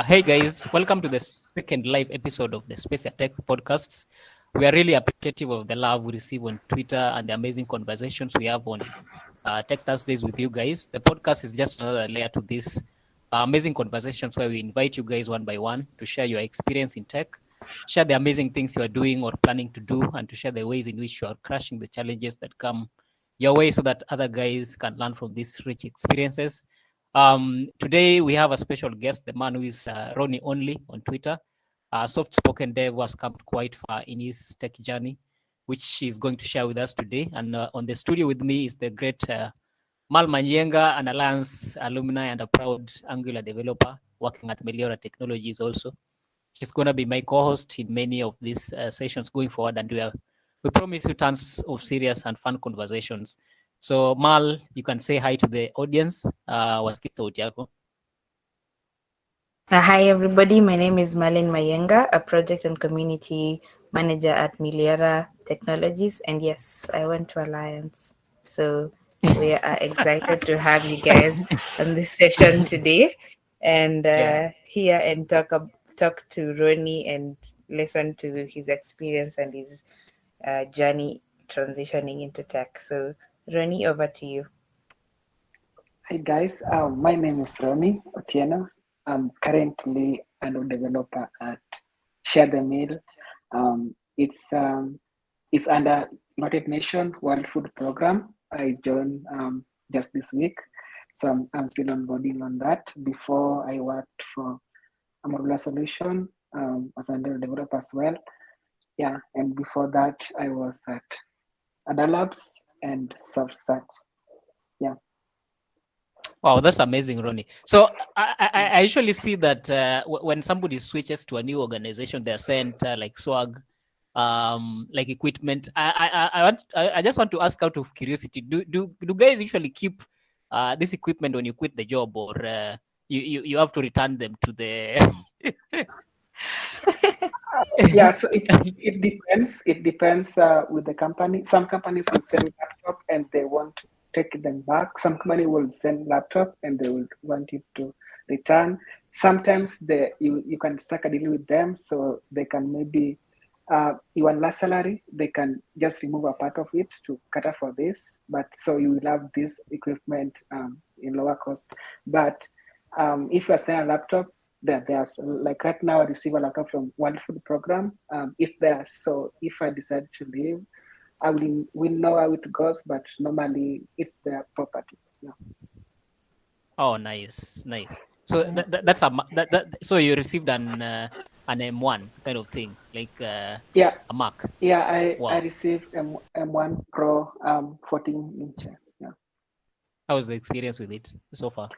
Hey guys, welcome to the second live episode of the Space Tech podcasts. We are really appreciative of the love we receive on Twitter and the amazing conversations we have on Tech Thursdays with you guys. The podcast is just another layer to this amazing conversations where we invite you guys one by one to share your experience in tech, share the amazing things you are doing or planning to do, and to share the ways in which you are crushing the challenges that come your way so that other guys can learn from these rich experiences. Today we have a special guest, the man who is Ronnie Only on Twitter, a soft-spoken dev who has come quite far in his tech journey, which he's going to share with us today. And on the studio with me is the great Mayienga, an Alliance alumni and a proud Angular developer working at Meliora Technologies also. She's going to be my co-host in many of these sessions going forward, and we promise you tons of serious and fun conversations. So, Mal, you can say hi to the audience. Wasikia sauti yako. Hi, everybody. My name is Merlyn Mayienga, a project and community manager at Meliora Technologies. And yes, I went to Alliance. So we are excited to have you guys on this session today and hear and talk to Ronnie and listen to his experience and his journey transitioning into tech. So, Ronnie, over to you. Hi guys, my name is Ronnie Otieno. I'm currently a developer at Share the Meal. It's under United Nations World Food Program. I joined just this week, so I'm still onboarding on that. Before I worked for a modular solution as a developer as well. Yeah, and before that I was at Ada Labs and SoftSearch. Yeah. Wow, that's amazing, Ronnie. So I usually see that when somebody switches to a new organization, they're sent like swag, like equipment. I just want to ask out of curiosity, do guys usually keep this equipment when you quit the job, or you have to return them to the Yeah, so it depends. It depends with the company. Some companies will send laptop and they want to take them back. Some company will send laptop and they will want it to return. Sometimes you can strike a deal with them, so they can maybe your last salary they can just remove a part of it to cater for this. But so you will have this equipment in lower cost. But if you are selling a laptop, there's like right now I receive a laptop from World Food Program. It's there. So if I decide to leave, I will know how it goes, but normally it's their property. Yeah. Oh, nice. So that's so you received an M1 kind of thing, like a Mac. Yeah, I received M1 Pro 14-inch. Yeah. How was the experience with it so far?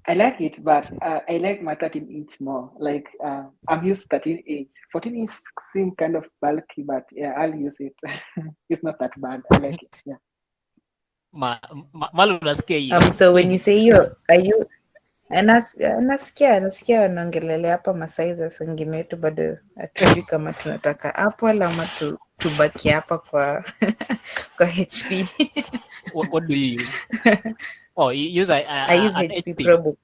I like it, but I like my 13-inch more. Like I'm used to 13-inch. 14-inch seems kind of bulky, but yeah, I'll use it. It's not that bad. I like it. Yeah. Malu unasikia hiyo. So when you say nasikia wanaongelelea hapa masaiza wengine wetu bado hatujui kama tunataka Apple ama tubaki hapa kwa HP. What do you use? Oh, you use I use HP ProBook.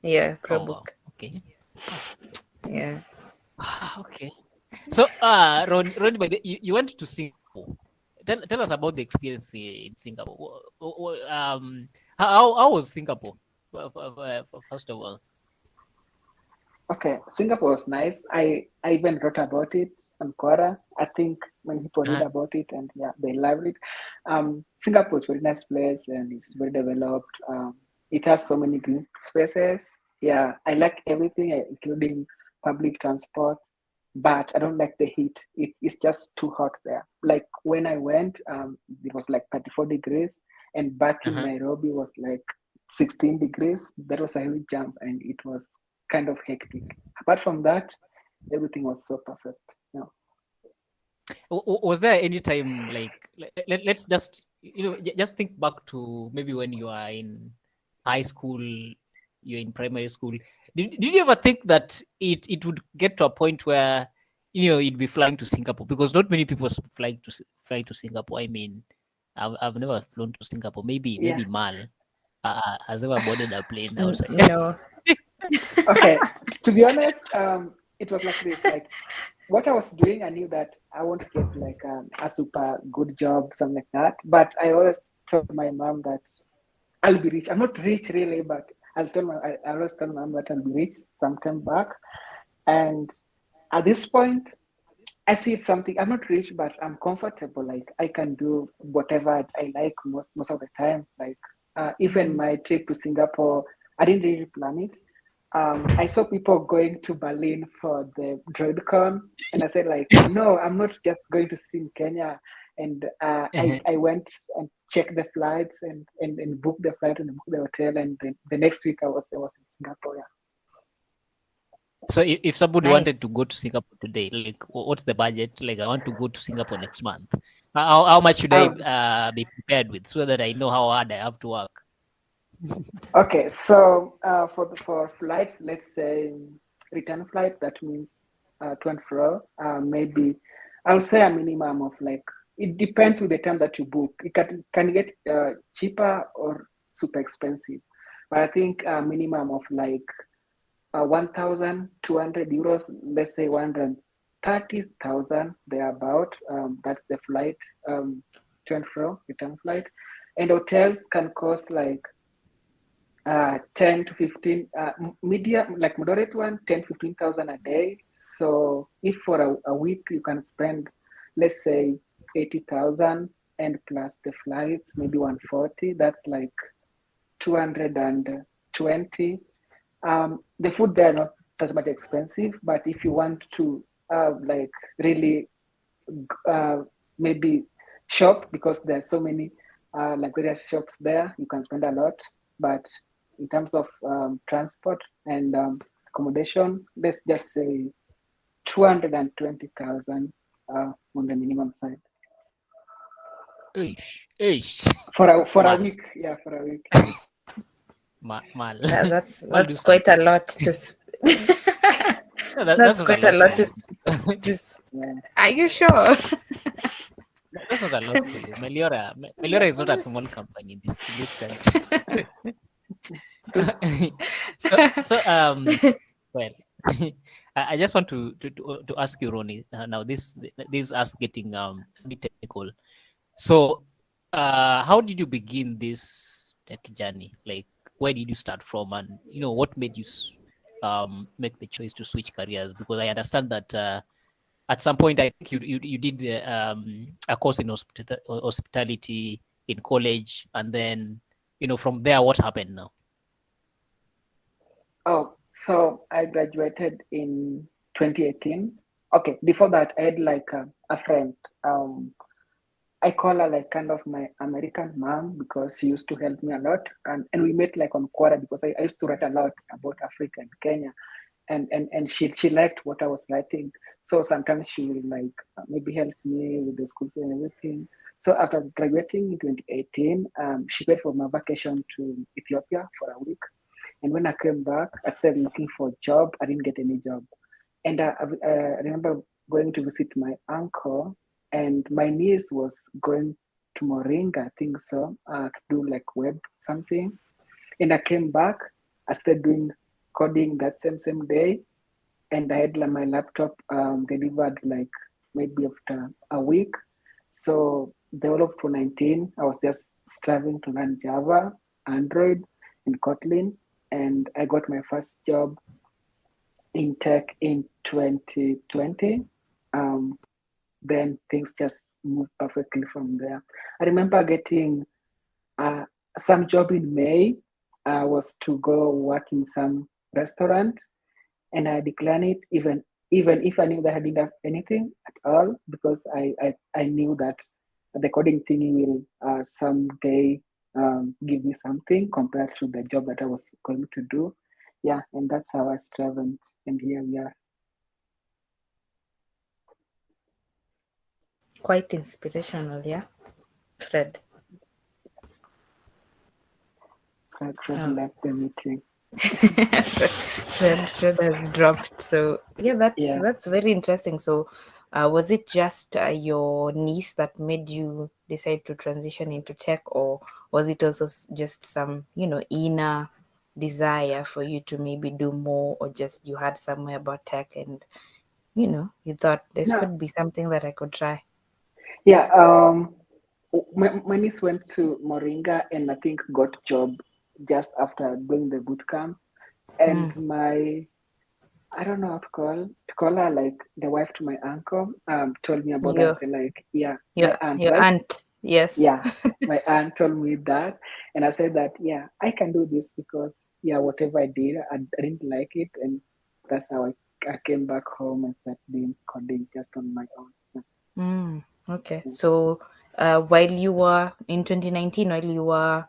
Yeah, ProBook. Okay. Yeah. Okay. So, Ron, by you went to Singapore. Tell us about the experience in Singapore. How was Singapore? First of all. Okay, Singapore was nice. I even wrote about it on Quora. I think when people read about it, and yeah, they loved it. Singapore is a very nice place and it's very developed. It has so many green spaces. Yeah, I like everything, including public transport, but I don't like the heat. It's just too hot there. Like when I went, it was like 34 degrees, and back in Nairobi was like 16 degrees. That was a huge jump, and it was kind of hectic. Apart from that, everything was so perfect. Yeah. Was there any time like let's just just think back to maybe when you are in high school, you're in primary school. Did you ever think that it would get to a point where you'd be flying to Singapore? Because not many people fly to Singapore. I mean, I've never flown to Singapore. Maybe Mal. has ever boarded a plane outside. No. Okay, to be honest, it was like this. Like what I was doing, I knew that I won't get like a super good job, something like that. But I always told my mom that I'll be rich. I'm not rich really, but I always tell my mom that I'll be rich sometime back. And at this point, I see it's something. I'm not rich, but I'm comfortable. Like I can do whatever I like most of the time. Like even my trip to Singapore, I didn't really plan it. I saw people going to Berlin for the DroidCon, and I said like, no, I'm not just going to see in Kenya. And I went and checked the flights and booked the flight and booked the hotel. And the next week I was in Singapore. Yeah. So if somebody Nice. wanted to go to Singapore today, like what's the budget? Like I want to go to Singapore next month. How much should I be prepared with so that I know how hard I have to work? Okay, so for flights, let's say return flight, that means 24 maybe I'll say a minimum of like, it depends with the time that you book. It can get cheaper or super expensive, but I think a minimum of like 1,200 euros, let's say 130,000 thereabout. That's the flight, 24 return flight, and hotels can cost like 10 to 15, medium, like moderate one, 10, 15,000 a day. So if for a week you can spend, let's say 80,000 and plus the flights, maybe 140, that's like 220. The food there not that much expensive, but if you want to like really maybe shop, because there's so many like various shops there, you can spend a lot. But in terms of transport and accommodation, let's just say 220,000 on the minimum side Ish. for a Man. week. Yeah, for a week. Mal. That's I'll do quite a lot to. No, That's not quite a lot do. to. Are you sure? That's not a lot to do. Meliora is not a small company in this country. Well, I just want to ask you, Ronnie. Now this is us getting a bit technical. So, how did you begin this tech journey? Like, where did you start from, and what made you make the choice to switch careers? Because I understand that at some point I think you did a course in hospitality in college, and then from there, what happened now? Oh, so I graduated in 2018. Okay, before that, I had like a friend. I call her like kind of my American mom, because she used to help me a lot. And we met like on Quora, because I used to write a lot about Africa and Kenya. And she liked what I was writing. So sometimes she will like maybe help me with the school fee and everything. So after graduating in 2018, she paid for my vacation to Ethiopia for a week. And when I came back, I started looking for a job. I didn't get any job. And I remember going to visit my uncle, and my niece was going to Moringa, I think so, to do like web something. And I came back, I started doing coding that same day. And I had like, my laptop delivered like maybe after a week. So the whole of 2019, I was just striving to learn Java, Android, and Kotlin. And I got my first job in tech in 2020. Then things just moved perfectly from there. I remember getting some job in May. I was to go work in some restaurant, and I declined it, even if I knew that I didn't have anything at all, because I knew that the coding thing will someday give me something compared to the job that I was going to do. Yeah, and that's how I struggled, and here we are. Quite inspirational, yeah, Fred. Fred left the meeting. Fred has dropped. So yeah, that's very interesting. So, was it just your niece that made you decide to transition into tech, or was it also just some, inner desire for you to maybe do more, or just you had somewhere about tech and, you thought this No, could be something that I could try? yeah. My niece went to Moringa and I think got job just after doing the boot camp. And I don't know how to call her, like the wife to my uncle, told me about that. Your And like, yeah, my your aunt, your right? aunt, yes. Yeah, my aunt told me that, and I said that, yeah, I can do this because, yeah, whatever I did, I didn't like it, and that's how I came back home and started doing coding just on my own. Okay. So, while you were in 2019, while you were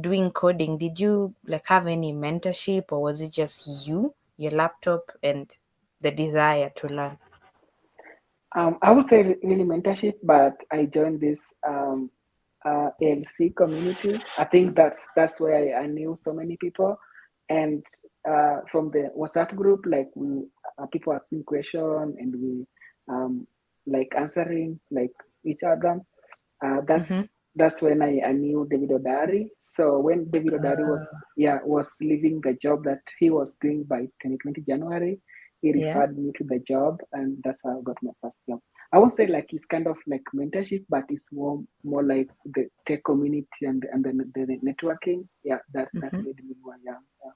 doing coding, did you like have any mentorship, or was it just you, your laptop, and the desire to learn? I would say really mentorship, but I joined this ALC community. I think that's where I knew so many people, and from the WhatsApp group, like we people asking question and we like answering like each other. Uh, that's Mm-hmm. that's when I knew David Odari. So when David Odari was leaving the job that he was doing by 2020 January, he Yeah. referred me to the job, and that's how I got my first job. I won't say like it's kind of like mentorship, but it's more like the tech community and the networking. Yeah, that Mm-hmm. made me more young. Yeah.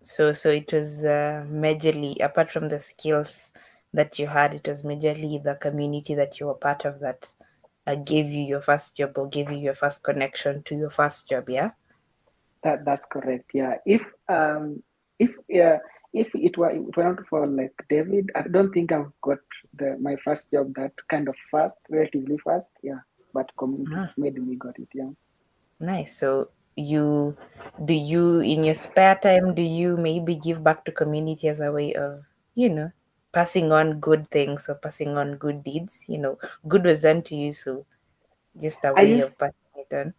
So it was majorly, apart from the skills that you had, it was majorly the community that you were part of that gave you your first job, or gave you your first connection to your first job. Yeah. That's correct. Yeah. If yeah if it were not for like David, I don't think I've got my first job that kind of fast, relatively fast. Yeah. But community Ah, made me got it. Yeah. nice. So do you in your spare time, do you maybe give back to community as a way of, you know, passing on good things, or passing on good deeds? Good was done to you, so just a I way used of passing it on.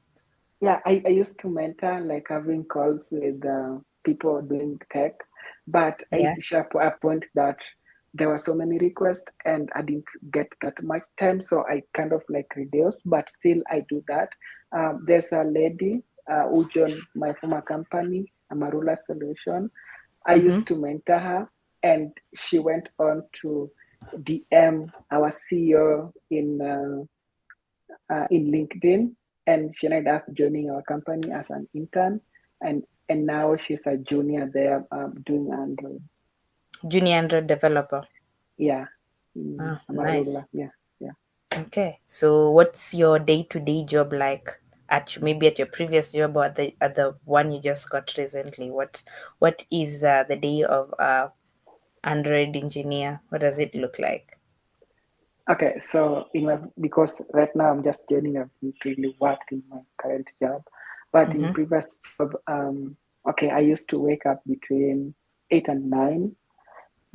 Yeah, I used to mentor, like having calls with people doing tech, but I Yeah. reached a point that there were so many requests and I didn't get that much time, so I kind of like reduced, but still I do that. There's a lady who joined my former company, Amarula Solution. I Mm-hmm. used to mentor her, and she went on to DM our CEO in LinkedIn, and she ended up joining our company as an intern, and now she's a junior there, doing Android. Junior Android developer. Yeah, Nice. Amarula. Yeah, yeah. Okay. So what's your day-to-day job like, maybe at your previous job, or at the one you just got recently? What is the day of Android engineer? What does it look like? Okay, so because right now I'm just joining, I've not really worked in my current job, but in Mm-hmm. previous job, okay, I used to wake up between 8 and 9,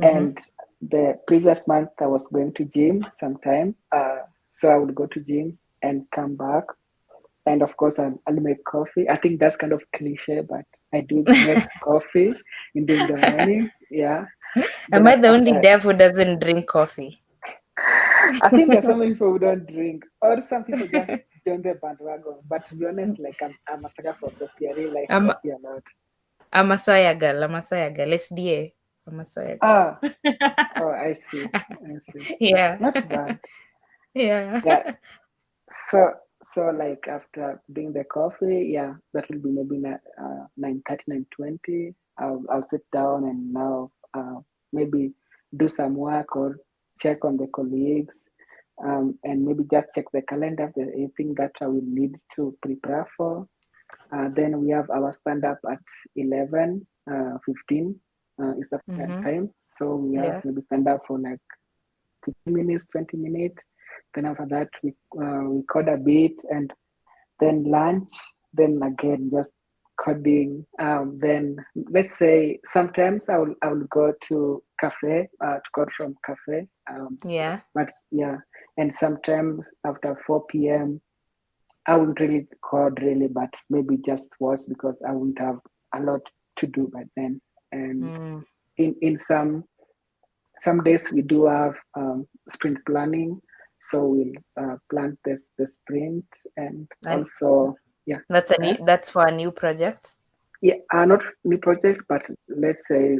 Mm-hmm. and the previous month I was going to gym sometime. So I would go to gym and come back, and of course I'll make coffee. I think that's kind of cliche, but I do make coffee in the morning. Yeah. Am Then I the only after, dev who doesn't drink coffee? I think there's so many people who don't drink, or some people just join the bandwagon. But to be honest, like I'm a sucker for coffee. I really like I'm coffee a lot. I'm a soya girl. I'm a soya girl. SDA. I'm a soya girl. Ah, oh, I see. I see. Yeah. Not bad. Yeah. Yeah. So like after doing the coffee, yeah, that will be maybe 9:30, 9:20. I'll sit down and now maybe do some work or check on the colleagues, and maybe just check the calendar if there's anything that I will need to prepare for. Then we have our stand up at 11, 15 is the Mm-hmm. time. So we have Yeah. maybe stand up for like 15 minutes, 20 minutes. Then after that, we code a bit, and then lunch. Then again, just coding. Then let's say sometimes I will go to cafe to code from cafe. Yeah. But yeah, and sometimes after 4 p.m. I wouldn't really code really, but maybe just watch because I wouldn't have a lot to do by then. And Mm. in some days we do have sprint planning, so we'll plan the sprint, and And also Yeah. That's for a new project. Yeah, not new project, but let's say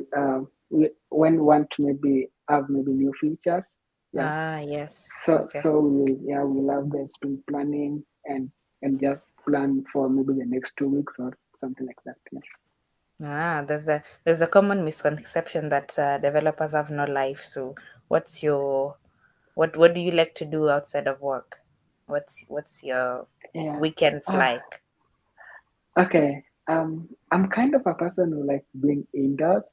when we want to maybe have maybe new features. Yeah. Yes. So Okay. we'll have the sprint planning and just plan for maybe the next 2 weeks or something like that. Yeah. There's a common misconception that developers have no life. So, what's your what do you like to do outside of work? What's your Yeah. weekends Ah, like? okay. I'm kind of a person who likes being indoors.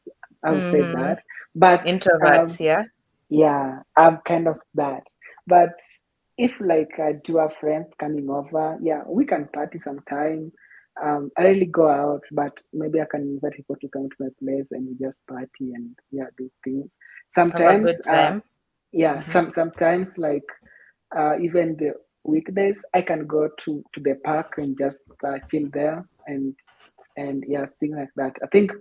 I would say Mm-hmm. that, but Introverts, yeah. yeah, I'm kind of that. But if like I do have friends coming over, yeah, we can party sometime. I really go out, but maybe I can invite people to come to my place and we just party and yeah, do things. Have a Sometimes, good time. yeah, Mm-hmm. sometimes like even the weekdays, I can go to the park and just chill there and yeah, things like that. I think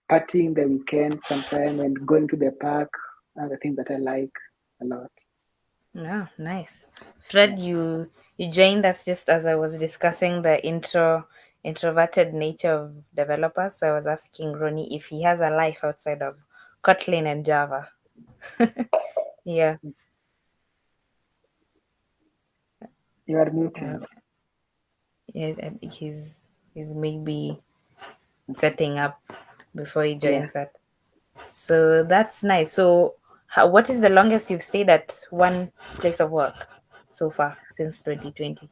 partying the weekend sometime and going to the park are the things that I like a lot. Yeah, nice. Yeah. Fred, you joined us just as I was discussing the introverted nature of developers. So I was asking Ronnie if he has a life outside of Kotlin and Java. Yeah. You are Uh, muted. yeah, and he's maybe setting up before he Yeah. joins us. So that's nice. So what is the longest you've stayed at one place of work so far since 2020?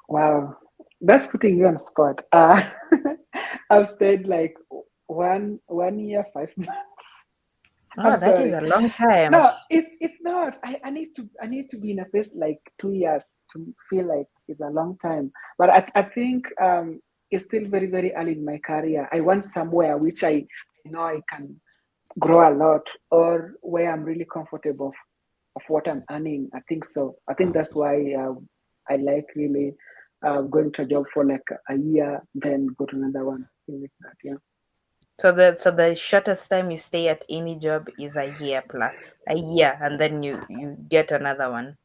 Wow. That's putting you on spot. I've stayed like 1 year, 5 months. Oh, I'm that is sorry. a long time. No, it's not. I need to be in a place like 2 years to feel like it's a long time. But I think it's still very, very early in my career. I want somewhere which I know I can grow a lot or where I'm really comfortable of what I'm earning. I think so. I think that's why I like really going to a job for like a year, then go to another one. Things like that. Yeah. So the shortest time you stay at any job is a year plus. A year and then you get another one.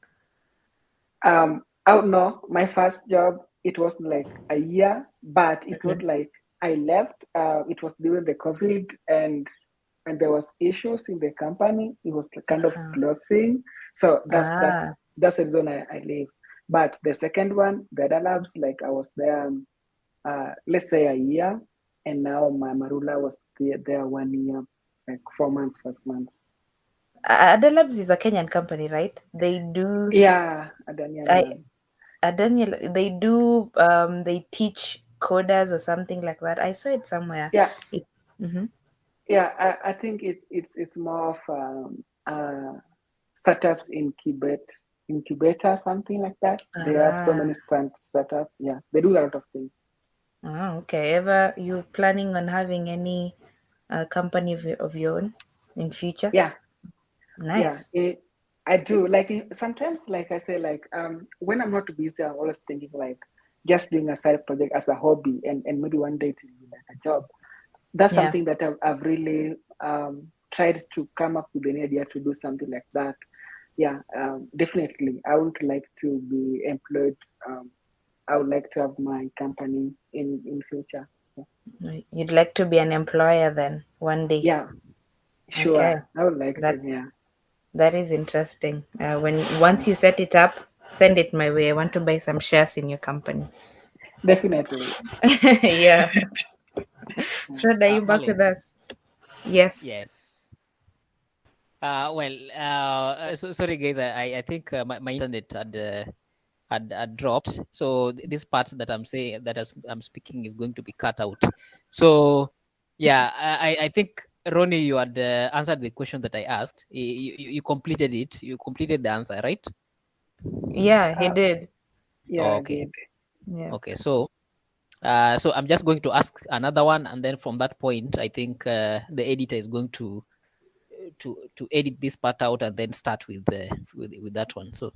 I don't know. My first job, it was like a year, but it's not Mhm. like I left. It was during the COVID, and there was issues in the company. It was kind of Uh-huh. closing, so Ah, that's the reason I leave. But the second one, Data Labs, like I was there, let's say a year, and now my Marula was there 1 year, like 4 months, 5 months. Adelabs is a Kenyan company, right? They do Yeah, Daniel I Lab. Daniel, they teach coders or something like that. I saw it somewhere. Yeah, It, mm-hmm. yeah. I think it's more of startups incubator, something like that. They have so Ah, many startups. Yeah, they do a lot of things. okay. Ever you planning on having any company of your own in future? Yeah, yeah. Nice. I do like sometimes, like I say, like when I'm not busy, I'm always thinking like just doing a side project as a hobby, and maybe one day it will be like a job. That's Yeah. something that I've really tried to come up with an idea to do something like that. Yeah, definitely. I would like to be employed. Um, I would like to have my company in future. You'd like to be an employer then one day. Yeah, Okay. sure. I would like That to. Yeah, that is interesting. When once you set it up, send it my way. I want to buy some shares in your company. definitely. Yeah. Fred, are you back Merlyn, with us? Yes. yes. Sorry guys, I think my internet had dropped. So this part that I'm saying I'm speaking is going to be cut out. So yeah, I think Ronnie, you had answered the question that I asked. You completed it. You completed the answer, right? Yeah, he Uh, did. yeah, I Okay. did. Yeah. Okay. So I'm just going to ask another one, and then from that point, I think the editor is going to edit this part out and then start with that one. So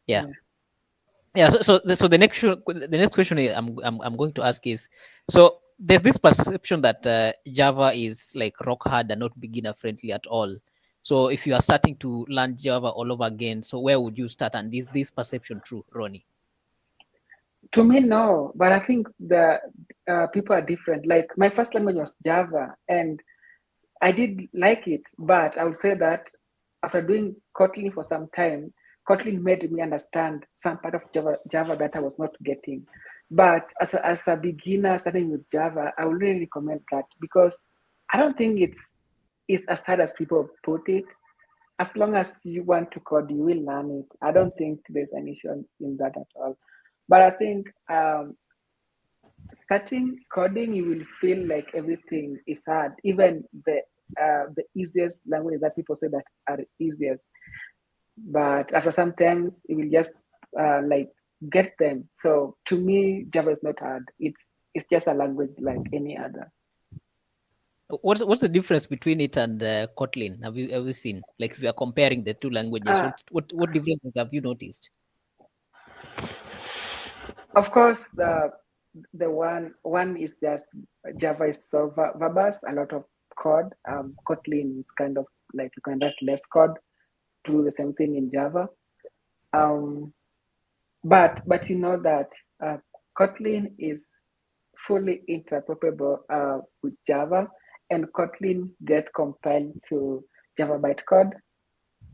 yeah. Yeah. Yeah, so the next question I'm going to ask is, so there's this perception that Java is like rock hard and not beginner friendly at all. So if you are starting to learn Java all over again, so where would you start? And is this perception true, Ronnie? To me, no, but I think the people are different. Like my first language was Java, and I did like it, but I would say that after doing Kotlin for some time, Kotlin made me understand some part of Java that I was not getting. But as a beginner starting with Java, I would really recommend that because I don't think it's as hard as people put it. As long as you want to code, you will learn it. I don't think there's an issue in that at all. But I think starting coding, you will feel like everything is hard. Even the easiest language that people say that are easiest, but after sometimes you will just like get them. So to me, Java is not hard. It's just a language like any other. What's the difference between it and Kotlin? Have you seen? Like if you are comparing the two languages, what differences have you noticed? Of course, the one is that Java is so verbose, a lot of code. Kotlin is kind of like you can write less code, do the same thing in Java. But you know that Kotlin is fully interoperable with Java, and Kotlin get compiled to Java bytecode.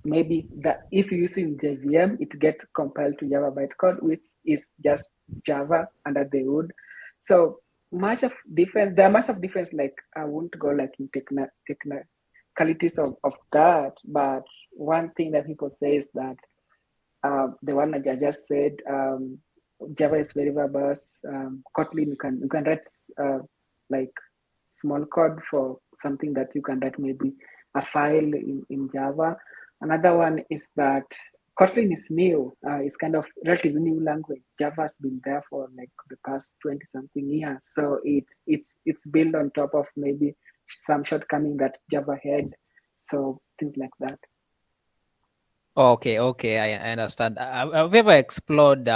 Maybe that if you're using JVM, it gets compiled to Java bytecode, which is just Java under the hood. So much of difference. There are much of difference. Like I won't go like in technicalities of that, but one thing that people say is that the one that I just said, Java is very verbose. Kotlin you can write like small code for something that you can write maybe a file in Java. Another one is that Kotlin is new. It's kind of relatively new language. Java has been there for like the past 20 something years. So it's built on top of maybe some shortcoming that Java had. So things like that. Okay, I understand. Have you ever explored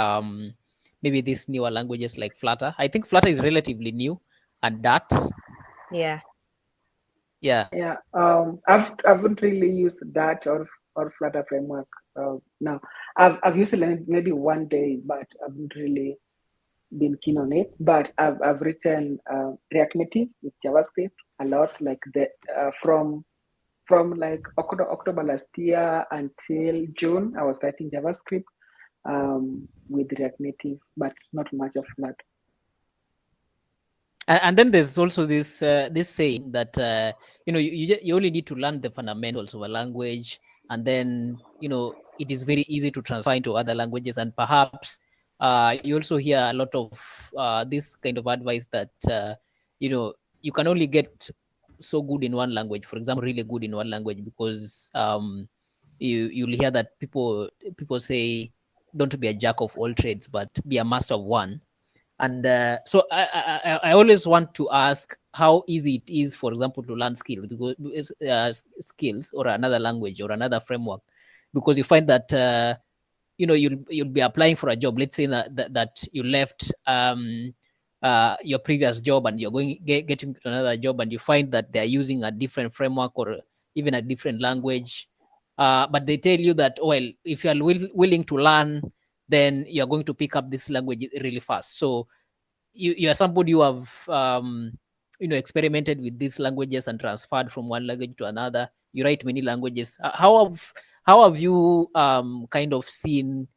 maybe these newer languages like Flutter? I think Flutter is relatively new, and Dart. Yeah. Yeah. Yeah, I haven't really used that or Flutter framework. No, I've used it maybe one day, but I haven't really been keen on it. But I've written React Native with JavaScript a lot, like the from like October last year until June, I was writing JavaScript with React Native, but not much of that. And then there's also this saying that you only need to learn the fundamentals of a language, and then it is very easy to transfer into other languages. And perhaps you also hear a lot of this kind of advice that you can only get so good in one language. For example, really good in one language, because you'll hear that people say, don't be a jack of all trades, but be a master of one. And so I always want to ask how easy it is, for example, to learn skills, because skills or another language or another framework, because you find that you'll be applying for a job. Let's say that you left your previous job and you're getting to another job, and you find that they're using a different framework or even a different language, but they tell you that, well, if you are willing to learn, then you're going to pick up this language really fast. So you are somebody who have experimented with these languages and transferred from one language to another. You write many languages. How have you kind of seen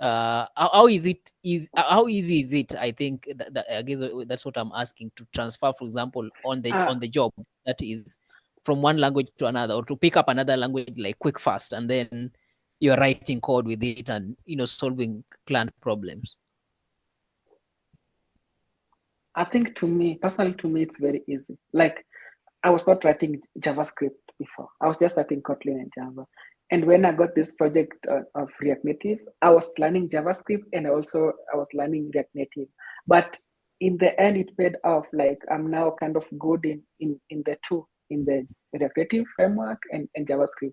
how easy is it? I think I guess that's what I'm asking, to transfer, for example, on the job, that is, from one language to another, or to pick up another language like quick fast, and then you're writing code with it and solving client problems. I think personally, it's very easy. Like I was not writing JavaScript before. I was just writing Kotlin and Java. And when I got this project of React Native, I was learning JavaScript and also I was learning React Native. But in the end, it paid off. Like I'm now kind of good in the two, in the React Native framework and JavaScript.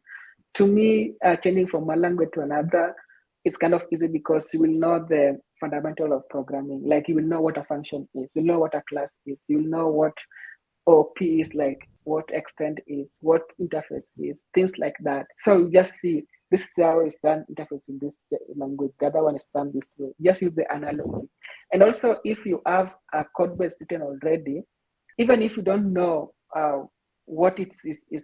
To me, changing from one language to another, it's kind of easy because you will know the fundamental of programming. Like you will know what a function is, you'll know what a class is, you'll know what OP is, like what extend is, what interface is, things like that. So you just see This is how it's done, interface in this language. The other one is done this way. Just use the analogy. And also, if you have a code base written already, even if you don't know what it's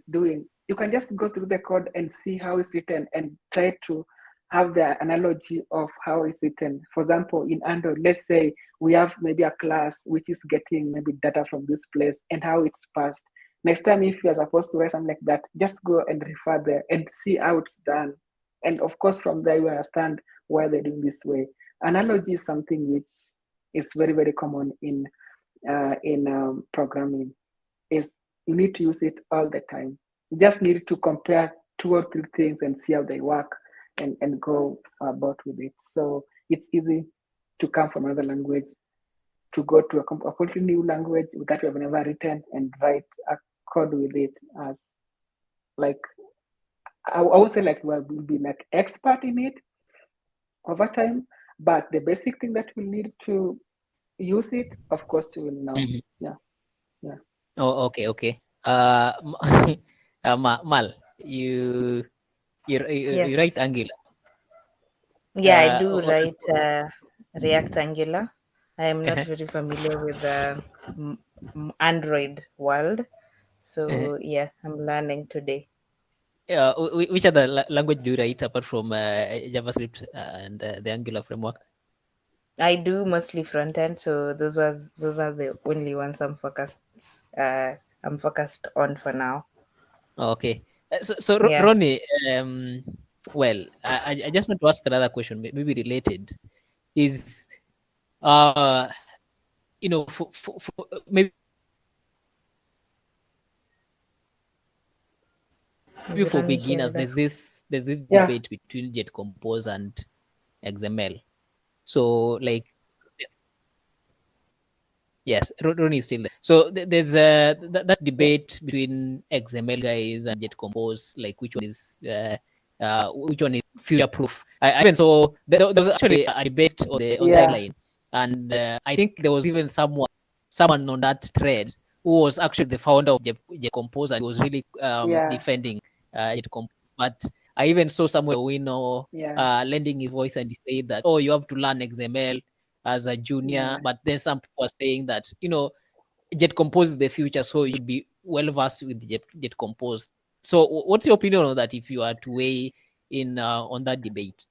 doing, you can just go through the code and see how it's written and try to have the analogy of how it's written. For example, in Android, let's say we have maybe a class which is getting maybe data from this place and how it's passed. Next time, if you're supposed to write something like that, just go and refer there and see how it's done. And of course, from there, you understand why they're doing this way. Analogy is something which is very, very common in programming. Is you need to use it all the time. You just need to compare 2 or 3 things and see how they work and go about with it. So it's easy to come from another language, to go to a completely new language that you have never written and write a code with it as like I would say like we'll be like expert in it over time, but the basic thing that we need to use it, of course, you will know. Yeah. Oh, okay. Mal, you Yes. write Angular. Yeah, I do What- write React Angular. I am not very familiar with the Android world. So yeah, I'm learning today. which other language do you write apart from JavaScript and the Angular framework? I do mostly front end, so those are the only ones I'm focused on for now. Okay. So Yeah. Ronnie, well, I just want to ask another question, maybe related. Is for maybe Is for Ronnie beginners, here? there's this Yeah. debate between Jet Compose and XML. So like, yes, Ronnie is still there. So there's that debate between XML guys and Jet Compose, like which one is future proof. I even saw there was actually a debate on the Yeah. timeline, and I think there was even someone on that thread who was actually the founder of Jet Compose, and he was really Yeah. defending Jet Compose. But I even saw Samuel Owino Yeah. lending his voice, and he said that, oh, you have to learn XML as a junior. Yeah. But then some people are saying that, Jet Compose is the future, so you should be well versed with Jet Compose. So what's your opinion on that if you are to weigh in on that debate?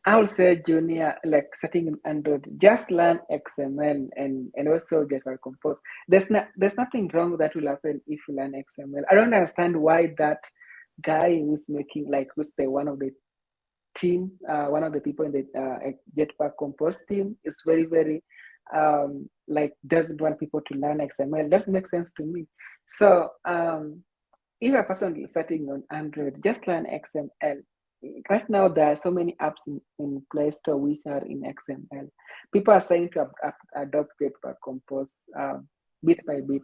I would say junior, like setting in Android, just learn XML and also Java Compose. There's nothing wrong that will happen if you learn XML. I don't understand why that guy who's making like who's the one of the team, one of the people in the Jetpack Compose team is very, very like doesn't want people to learn XML. Doesn't make sense to me. So if a person is starting on Android, just learn XML. Right now, there are so many apps in Play Store which are in XML. People are starting to adopt Jetpack Compose bit by bit.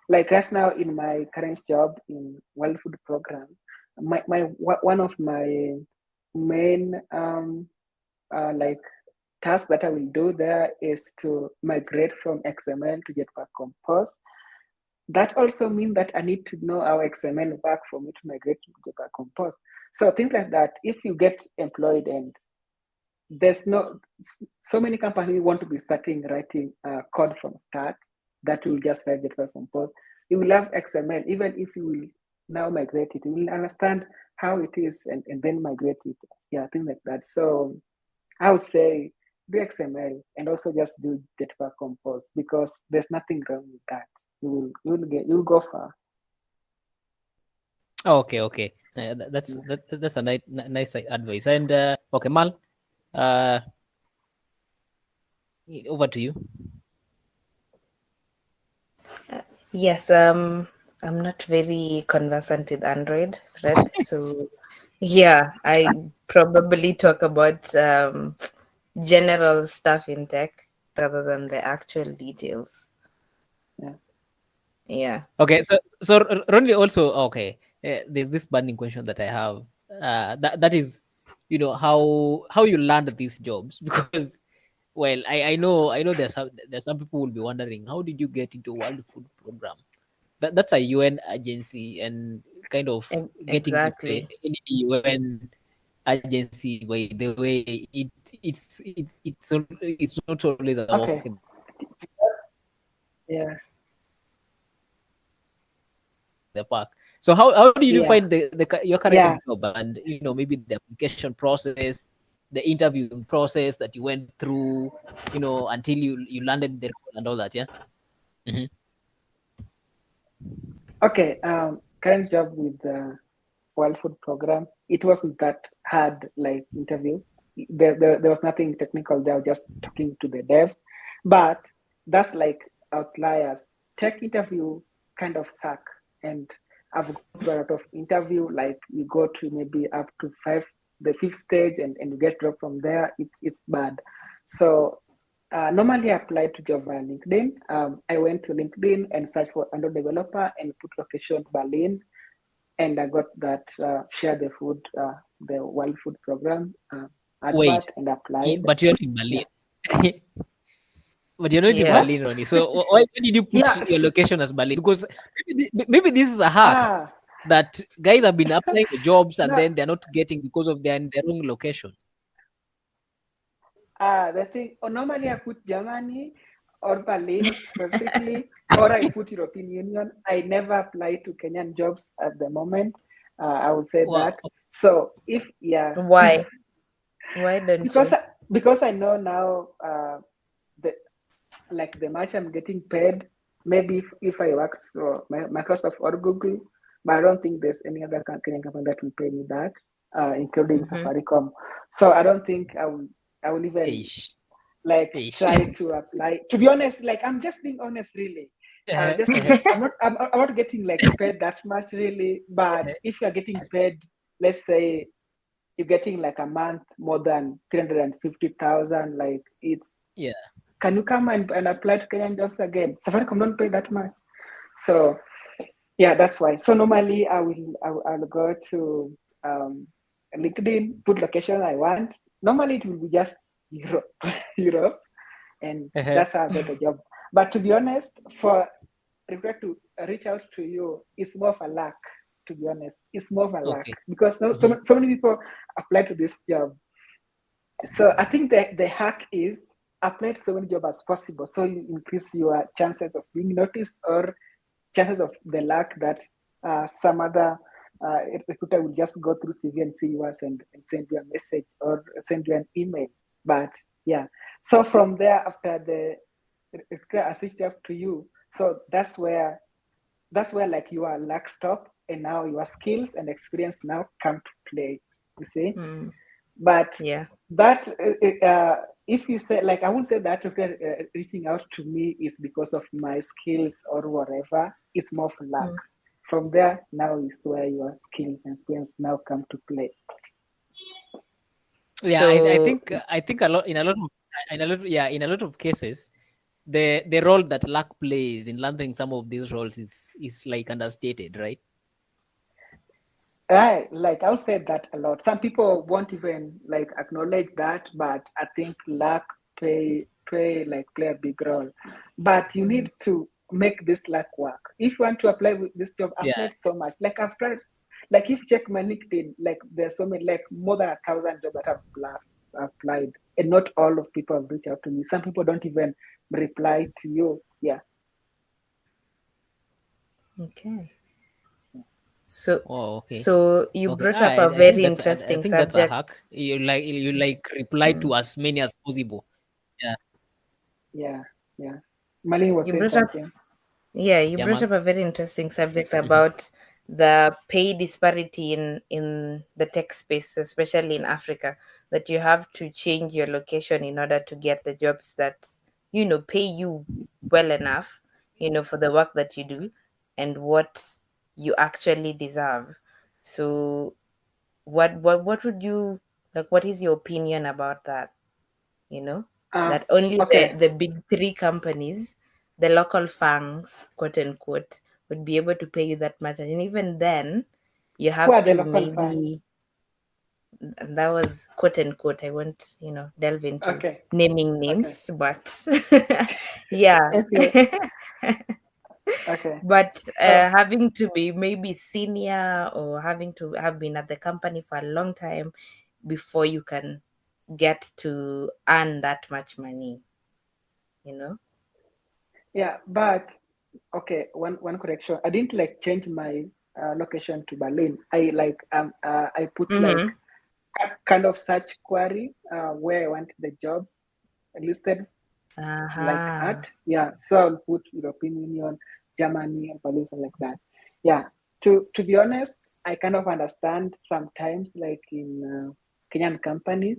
Like right now, in my current job in World Food Program, one of my main like task that I will do there is to migrate from XML to Jetpack Compose. That also means that I need to know how XML work for me to migrate to Jetpack Compose. So things like that, if you get employed and there's no, so many companies want to be starting writing code from start that will just write Jetpack Compose. You will have XML, even if you will now migrate it, you will understand how it is and then migrate it. Yeah, things like that. So I would say do XML and also just do Jetpack Compose because there's nothing wrong with that. You'll go far. Okay. That's a nice advice. And okay, Mal, uh, over to you. Yes, I'm not very conversant with Android, Fred. So yeah, I probably talk about general stuff in tech rather than the actual details. Yeah. Yeah. Okay, so Ronnie also okay. There's this burning question that I have. That is, how you land these jobs because, well, I know there's some people will be wondering how did you get into World Food Program? That's a UN agency, and kind of getting to the Exactly. UN agency. By the way, it's not always a walk Okay. in Yeah. the park. So how did you Yeah. find your Yeah. current job, and maybe the application process, the interviewing process that you went through, until you landed the role and all that? Yeah. Hmm. Okay. Current job with the World Food Program. It wasn't that hard, like interview. There was nothing technical. They were just talking to the devs, but that's like outliers. Tech interview kind of suck, and I've gone through a lot of interview. Like you go to maybe up to the fifth stage, and you get dropped from there. It's bad. So normally I applied to job via LinkedIn. I went to LinkedIn and searched for Android developer and put location Berlin, and I got that share the food, the World Food Program advert, Wait, and applied. but you're not in Berlin. Yeah. But you're not in What? Yeah. Berlin, Ronnie. So why did you put Yeah. your location as Berlin? Because maybe this is a hack Ah, that guys have been applying for jobs and no. then they're not getting because of they're in the wrong location. The thing. Normally I put Germany or Berlin specifically, or I put European Union. I never apply to Kenyan jobs at the moment. I would say Wow. that. So if yeah, Why? Why don't because you? because I know now the like the much I'm getting paid. Maybe if I worked for Microsoft or Google, but I don't think there's any other Kenyan company that will pay me that, including Mm-hmm. Safaricom. So I don't think I will even Ish. like Ish. try to apply. To be honest, like I'm just being honest, really. Just I'm not getting like paid that much really, but if you're getting paid, let's say you're getting like a month more than 350,000, like it's Yeah. can you come and apply to Kenyan jobs again? Safaricom don't pay that much. So yeah, that's why. So normally I'll go to LinkedIn, put location I want. Normally it will be just Europe, Europe, and that's how I get a job. But to be honest, for regret to reach out to you, it's more of a luck. To be honest, it's more of a luck Okay. because so many people apply to this job. So I think the hack is apply to so many jobs as possible, so you increase your chances of being noticed or chances of the luck that some other recruiter will just go through CV and see yours and send you a message or send you an email. But yeah, so from there after the recruiter has reached out to you, so that's where like your luck stop, and now your skills and experience now come to play. You see, but Yeah. that if you say like I would say that reaching out to me is because of my skills or whatever, it's more for luck. From there now is where your skills and experience now come to play. Yeah, So I think in a lot of cases, the role that luck plays in landing some of these roles is like understated, right? Like I'll say that a lot. Some people won't even like acknowledge that, but I think luck play a big role. But you need to make this luck work. If you want to apply with this job, Yeah. apply so much. Like I've tried, like if you check my LinkedIn, like there's so many, like more than 1,000 jobs that I've applied, and not all of people have reached out to me. Some people don't even reply to you. Yeah. okay. So Oh, okay. so you Okay. brought up I a think very I interesting think that's a hack. subject. You like reply to as many as possible. Yeah. Yeah. Yeah. Malin was You saying brought up something. you Yeah, brought man. up a very interesting subject about the pay disparity in the tech space, especially in Africa, that you have to change your location in order to get the jobs that pay you well enough, for the work that you do and what you actually deserve. So what would you like, what is your opinion about that? That only the, Okay. the big three companies, the local fangs, quote unquote, would be able to pay you that much. And even then, you Who are have the to local fans? maybe, and that was quote unquote, I won't, delve into Okay. naming Okay. names, but yeah. Okay. Okay. But So having to be maybe senior or having to have been at the company for a long time before you can get to earn that much money, you know? yeah, but okay, one correction. I didn't like change my location to Berlin. I put like Mm-hmm. kind of search query where I want the jobs listed like Uh-huh. at. Yeah, so I'll put European Union, Germany, and Berlin, something like that. Yeah. To be honest, I kind of understand sometimes, like in Kenyan companies,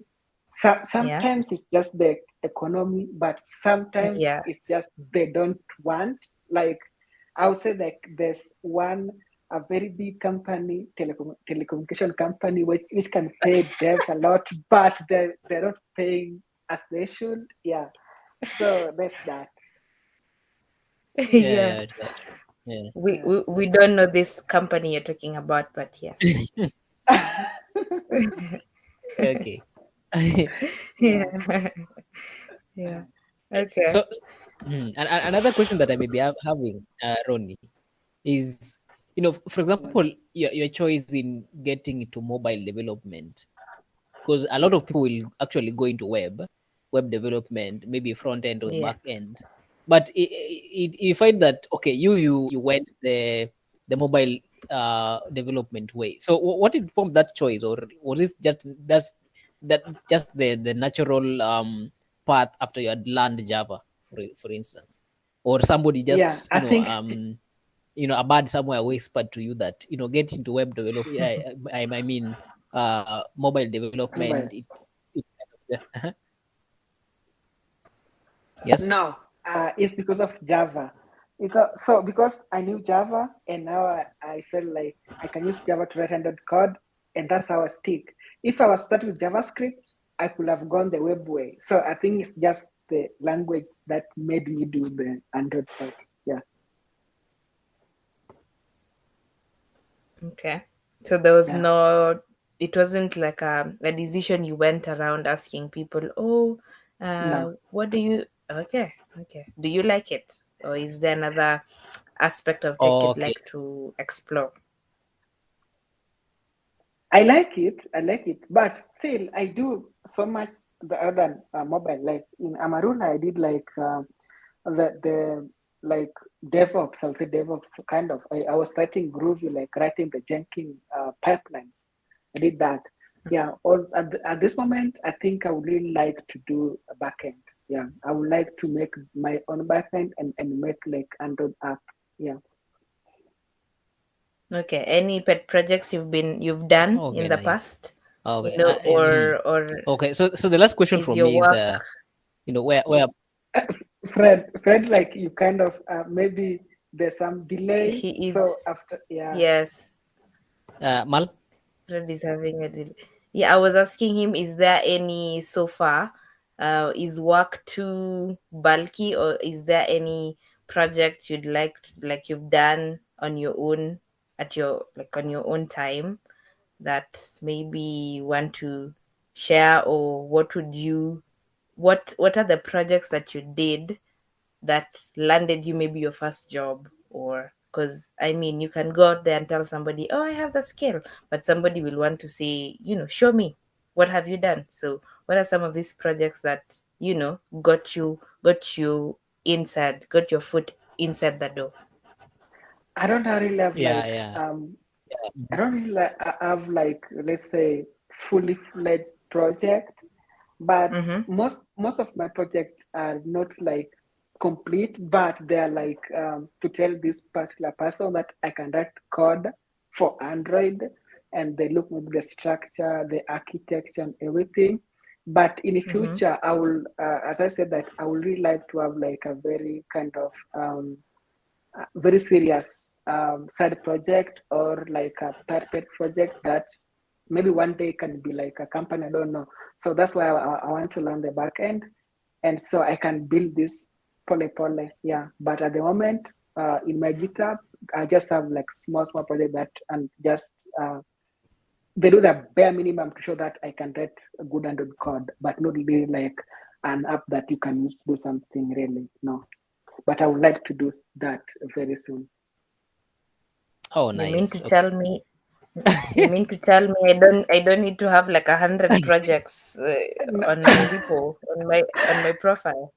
Yeah. sometimes it's just the economy, but sometimes it's Yes. just they don't want. Like I would say, like there's one a very big company, telecommunication company, which can pay devs a lot, but they're not paying as they should. Yeah, so that's that. Yeah. Yeah, that's true. Yeah. We, Yeah. we we don't know this company you're talking about, but yes. Okay. Yeah. Yeah. Yeah. Okay. So, another question that I may be having, Ronnie, is, for example, your choice in getting into mobile development, because a lot of people will actually go into web development, maybe front end or Yeah. back end, but you find that okay, you went the mobile development way. So what informed that choice, or was it just the natural path after you had learned Java, for instance, or somebody Yeah, just I think a bird somewhere whispered to you that get into web development. I mean, mobile development. mobile. It yes. No, it's because of Java. Because I knew Java, and now I feel like I can use Java to write handed code, and that's how I stick. If I was starting with JavaScript, I could have gone the web way. So I think it's just the language that made me do the Android part. Yeah. Okay. So there was Yeah. no, it wasn't like a decision you went around asking people, oh, No. what do you, okay, okay. Do you like it? Or is there another aspect of tech you'd Okay. like to explore? I like it. I like it, but still, I do so much the other mobile. Like in Amarula, I did like the like DevOps. I'll say DevOps kind of. I was writing Groovy, like writing the Jenkins pipelines. I did that. Yeah. All at this moment, I think I would really like to do a backend. Yeah, I would like to make my own backend and make like Android app. Yeah. Okay. Any pet projects you've done in Okay. the Nice. past? Okay. Or Okay. So the last question is from your me is, work where Fred, like you kind of maybe there's some delay. he is So after, yeah, yes, Mal. Fred is having a delay. Yeah, I was asking him, is there any so far? Is work too bulky, or is there any project you'd like you've done on your own at your like on your own time that maybe you want to share, or what are the projects that you did that landed you maybe your first job? Or because I mean, you can go out there and tell somebody, oh, I have the skill, but somebody will want to say, show me, what have you done? So what are some of these projects that got you inside, got your foot inside the door? I don't really have Yeah. like Yeah. I don't really have like let's say fully fledged project, but Mm-hmm. most of my projects are not like complete, but they're like to tell this particular person that I can write code for Android, and they look at the structure, the architecture, and everything. But in the Mm-hmm. future, I will, as I said, that I would really like to have like a very kind of very serious side project or like a pet project that maybe one day can be like a company. I don't know. So that's why I want to learn the back end, and so I can build this pole. Yeah, but at the moment, in my GitHub, I just have like small project that and just they do the bare minimum to show that I can write a good Android code, but not really like an app that you can use to do something really. No. but I would like to do that very soon. Oh, You nice. mean to Okay. tell me? You mean to tell me I don't need to have like 100 projects on my repo on my profile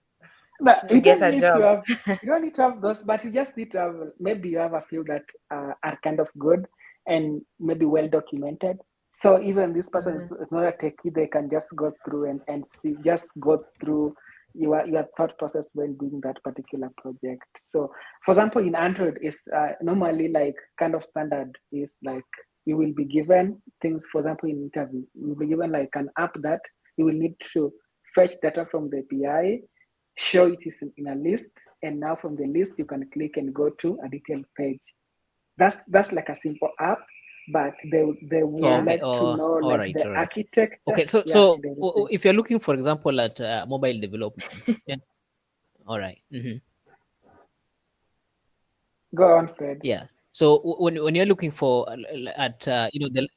No, to get a job? you don't need to have those, but you just need to have, maybe you have a few that are kind of good and maybe well documented. So even this person is not a techie, they can just go through and see, just go through your thought process when doing that particular project. So, for example, in Android, is normally like kind of standard is like you will be given things. For example, in interview, you will be given like an app that you will need to fetch data from the API, show it is in a list, and now from the list you can click and go to a detailed page. That's like a simple app, but they would Okay. like to know All like right. the All right. architecture. Okay. So Yeah, so and everything. if you're looking, for example, at mobile development, yeah. All right. Go on, Fred. Yeah. So when you're looking for at the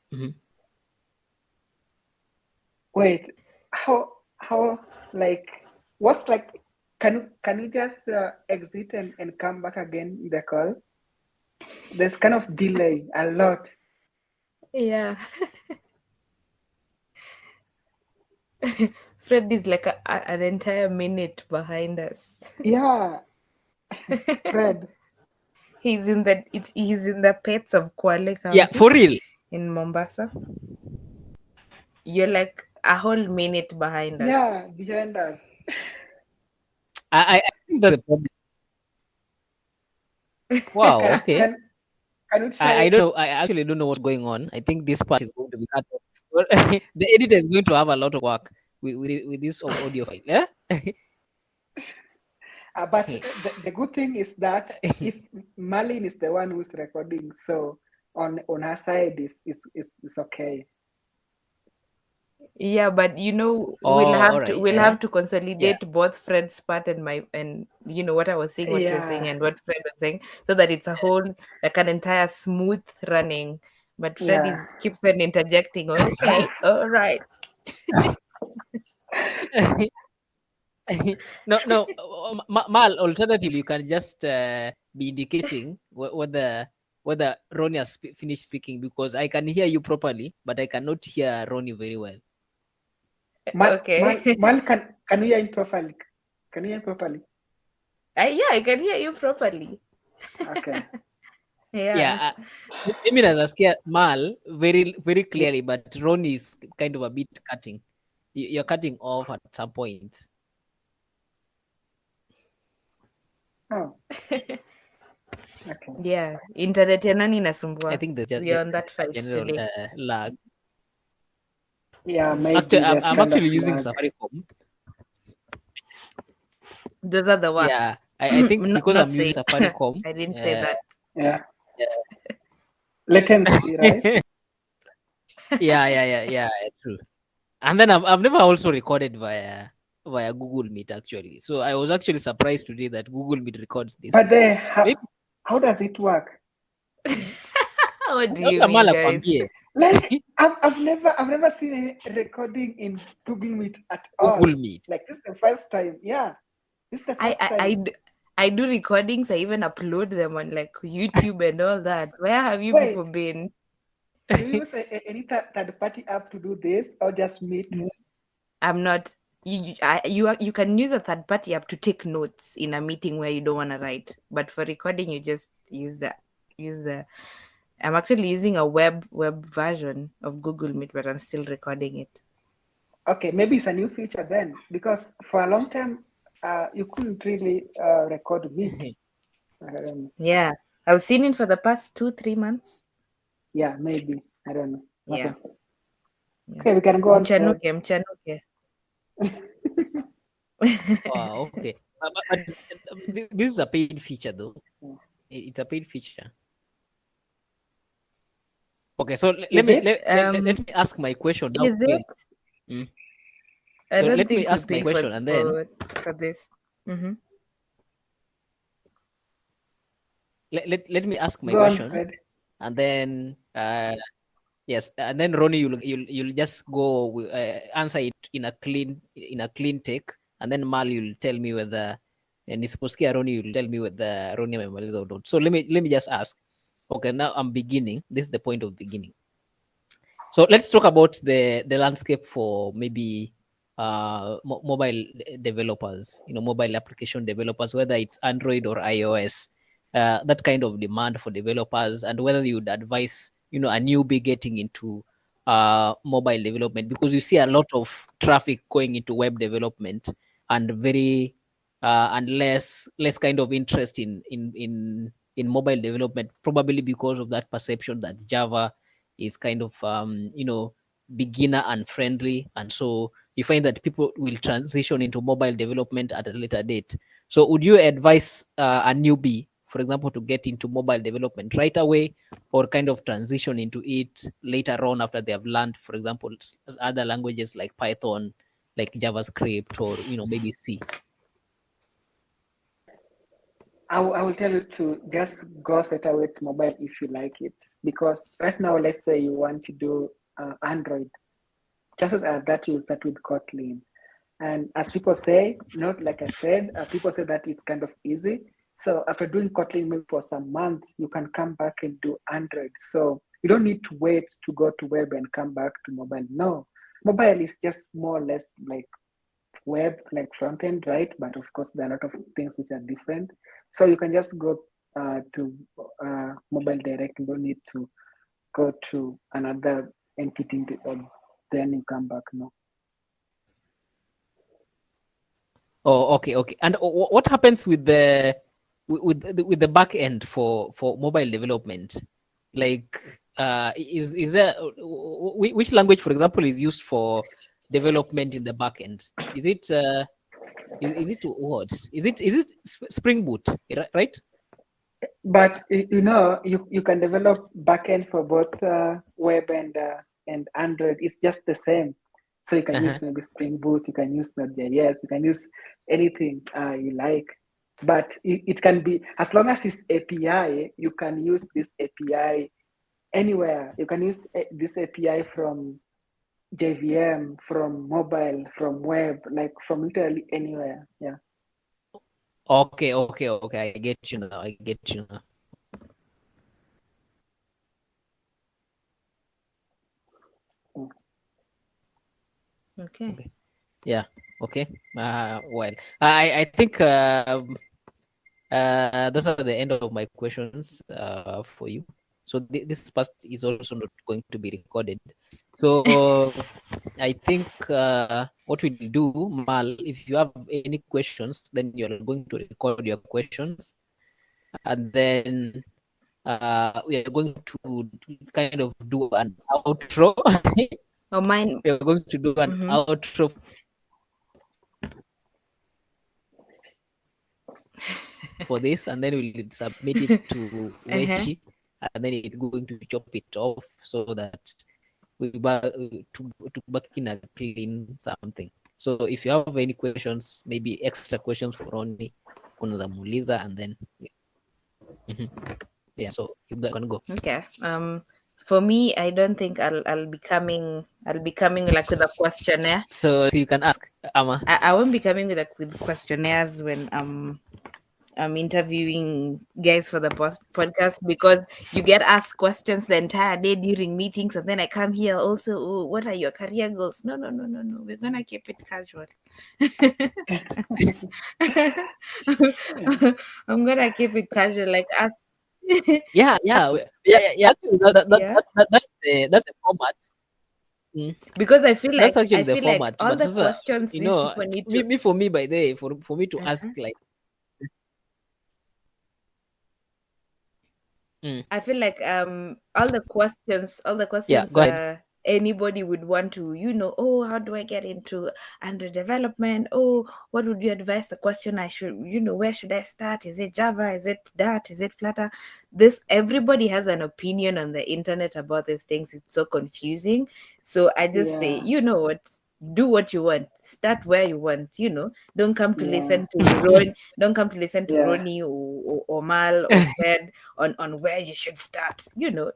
Wait, how like what's like? Can you just exit and come back again in the call? There's kind of delay a lot. Yeah. Fred is like an entire minute behind us. Yeah, Fred. He's in the pets of Kwale yeah, County for real. in Mombasa. You're like a whole minute behind us. Yeah, behind us. I think that's a problem. Wow. Can Okay. can you I try? don't know. I actually don't know what's going on. I think this part is going to be cut off. Well, the editor is going to have a lot of work with this audio file. Yeah. But the good thing is that if Merlyn is the one who's recording, so on her side is okay. Yeah, but Oh, we'll all right. have to Yeah. consolidate both Fred's part and what I was saying, what you're saying, Yeah, and what Fred was saying, so that it's a whole like an entire smooth running. But Fred yeah. keeps on interjecting. Okay, all right. No. Mal. Alternatively, you can just be indicating whether Ronnie has finished speaking, because I can hear you properly, but I cannot hear Ronnie very well. Okay. Mal, can you hear him properly? Can you hear him properly? Yeah, I can hear you properly. Okay. Yeah. Mimi nasikia Mal very very clearly, but Ronnie is kind of a bit cutting. You're cutting off at some point. Oh, okay. Yeah. Internet ya nani I inasumbua? think there's just We are on that a fight general today. lag. Yeah, maybe Actually, there's I'm kind of actually using lag. Safaricom. Those are the worst. Yeah, I think because Not I'm using saying. Safaricom. I didn't say that. Yeah. Latency, right? Yeah, true. And then I've never also recorded via Google Meet actually. So I was actually surprised today that Google Meet records this. But Maybe how does it work? What do you labda mean, Mal guys? akwambie. Like I've never seen any recording in Google Meet at all. Google Meet. Like this is the first time. Yeah, this is the first time. I do recordings. I even upload them on like YouTube and all that. Where have you Wait. people been? Do you use any third party app to do this, or just Meet? I'm not. You can use a third party app to take notes in a meeting where you don't want to write, but for recording you just use the. I'm actually using a web version of Google Meet, but I'm still recording it. Okay, maybe it's a new feature then, because for a long time you couldn't really record Meet. Yeah, I've seen it for the past 2-3 months. Yeah, maybe, I don't know. Yeah. Okay, we can go on. Mchanuke. Wow, okay. But this is a paid feature though. It's a paid feature. Okay, so let me ask my question now. Is it? I So don't let think me ask my question and then for this. Mm-hmm. let me ask my Go on, question, Fred. and then yes, and then Ronnie, you'll just go answer it in a clean take, and then Mal, you'll tell me whether nisiposikia Ronnie, you'll tell me whether Ronnie amemaliza or not. So let me just ask. Okay, now I'm beginning. This is the point of beginning. So let's talk about the landscape for maybe mobile developers, mobile application developers, whether it's Android or iOS, that kind of demand for developers, and whether you would advise, a newbie getting into mobile development, because you see a lot of traffic going into web development and and less kind of interest in mobile development, probably because of that perception that Java is kind of beginner unfriendly, and so you find that people will transition into mobile development at a later date. So would you advise a newbie, for example, to get into mobile development right away, or kind of transition into it later on after they have learned, for example, other languages like Python, like JavaScript, or maybe C? I will tell you to just go straight away to mobile if you like it, because right now, let's say you want to do Android, chances are that you'll start with Kotlin. And as people say, not like I said, people say that it's kind of easy. So after doing Kotlin maybe for some months, you can come back and do Android. So you don't need to wait to go to web and come back to mobile. No, mobile is just more or less like web, like front end, right? But of course, there are a lot of things which are different. So you can just go to mobile direct. You don't need to go to another entity and then you come back. No. Oh, okay. And what happens with the back end for mobile development? Like, is there which language, for example, is used for development in the back end? Is it what? Is it Spring Boot, right? But you can develop backend for both web and Android. It's just the same. So you can use maybe Spring Boot, you can use Node.js, you can use anything you like. But it can be, as long as it's API, you can use this API anywhere. You can use this API from JVM, from mobile, from web, like from literally anywhere. Yeah. Okay. I get you now. Okay. Yeah. Okay. Well, I think those are the end of my questions for you. So this part is also not going to be recorded. So I think what we do, Mal, if you have any questions, then you're going to record your questions, and then we are going to kind of do an outro. Oh, mine. We are going to do an outro for this, and then we'll submit it to Wechi, and then it's going to chop it off so that we to back in a clean something. So if you have any questions, maybe extra questions for Ronnie, unaweza muuliza, and then yeah, so you can go. Okay. For me, I don't think I'll be coming like with a questionnaire. So you can ask Ama. I won't be coming with questionnaires when I'm interviewing guys for the podcast, because you get asked questions the entire day during meetings, and then I come here also, oh, what are your career goals? No. We're gonna keep it casual. I'm gonna keep it casual, like us. Yeah. Actually, that's the format. Because I feel like That's actually the format. all But the sasa, questions these people need to. for me, by the way, for me to ask like. I feel like all the questions Yeah, go ahead. Anybody would want to, oh, how do I get into Android development? Oh, what would you advise? The question I should, where should I start? Is it Java? Is it Dart? Is it Flutter? Everybody has an opinion on the internet about these things. It's so confusing. So I just say, you know what? Do what you want. Start where you want. Don't come to listen to Ron. Don't come to listen to Ronnie or Mal or Fred on where you should start. Do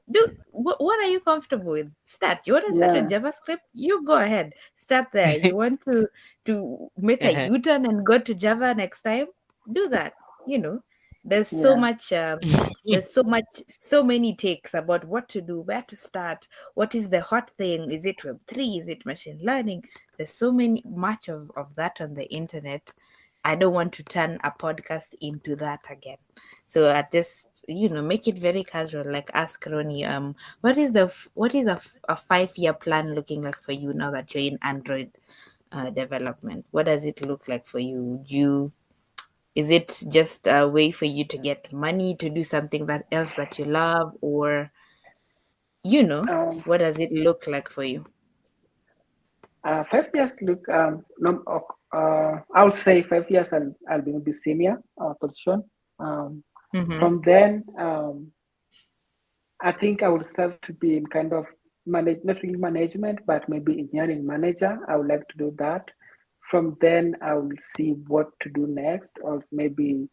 what are you comfortable with? Start. You want to start with JavaScript? You go ahead. Start there. You want to make a U-turn and go to Java next time? do that. There's so Yeah. much so many takes about what to do, where to start, what is the hot thing, is it Web3, is it machine learning? There's so much of that on the internet. I don't want to turn a podcast into that again. So I just, make it very casual. Like ask Ronnie, what is a 5-year plan looking like for you now that you're in Android development? What does it look like for you? Is it just a way for you to get money to do something that else that you love, or Um, what does it look like for you? 5 years look no, I'll say 5 years I'll be maybe senior position. Mm-hmm. From then I think I would serve to be in kind of not really management, but maybe engineering manager. I would like to do that. From then I will see what to do next, or maybe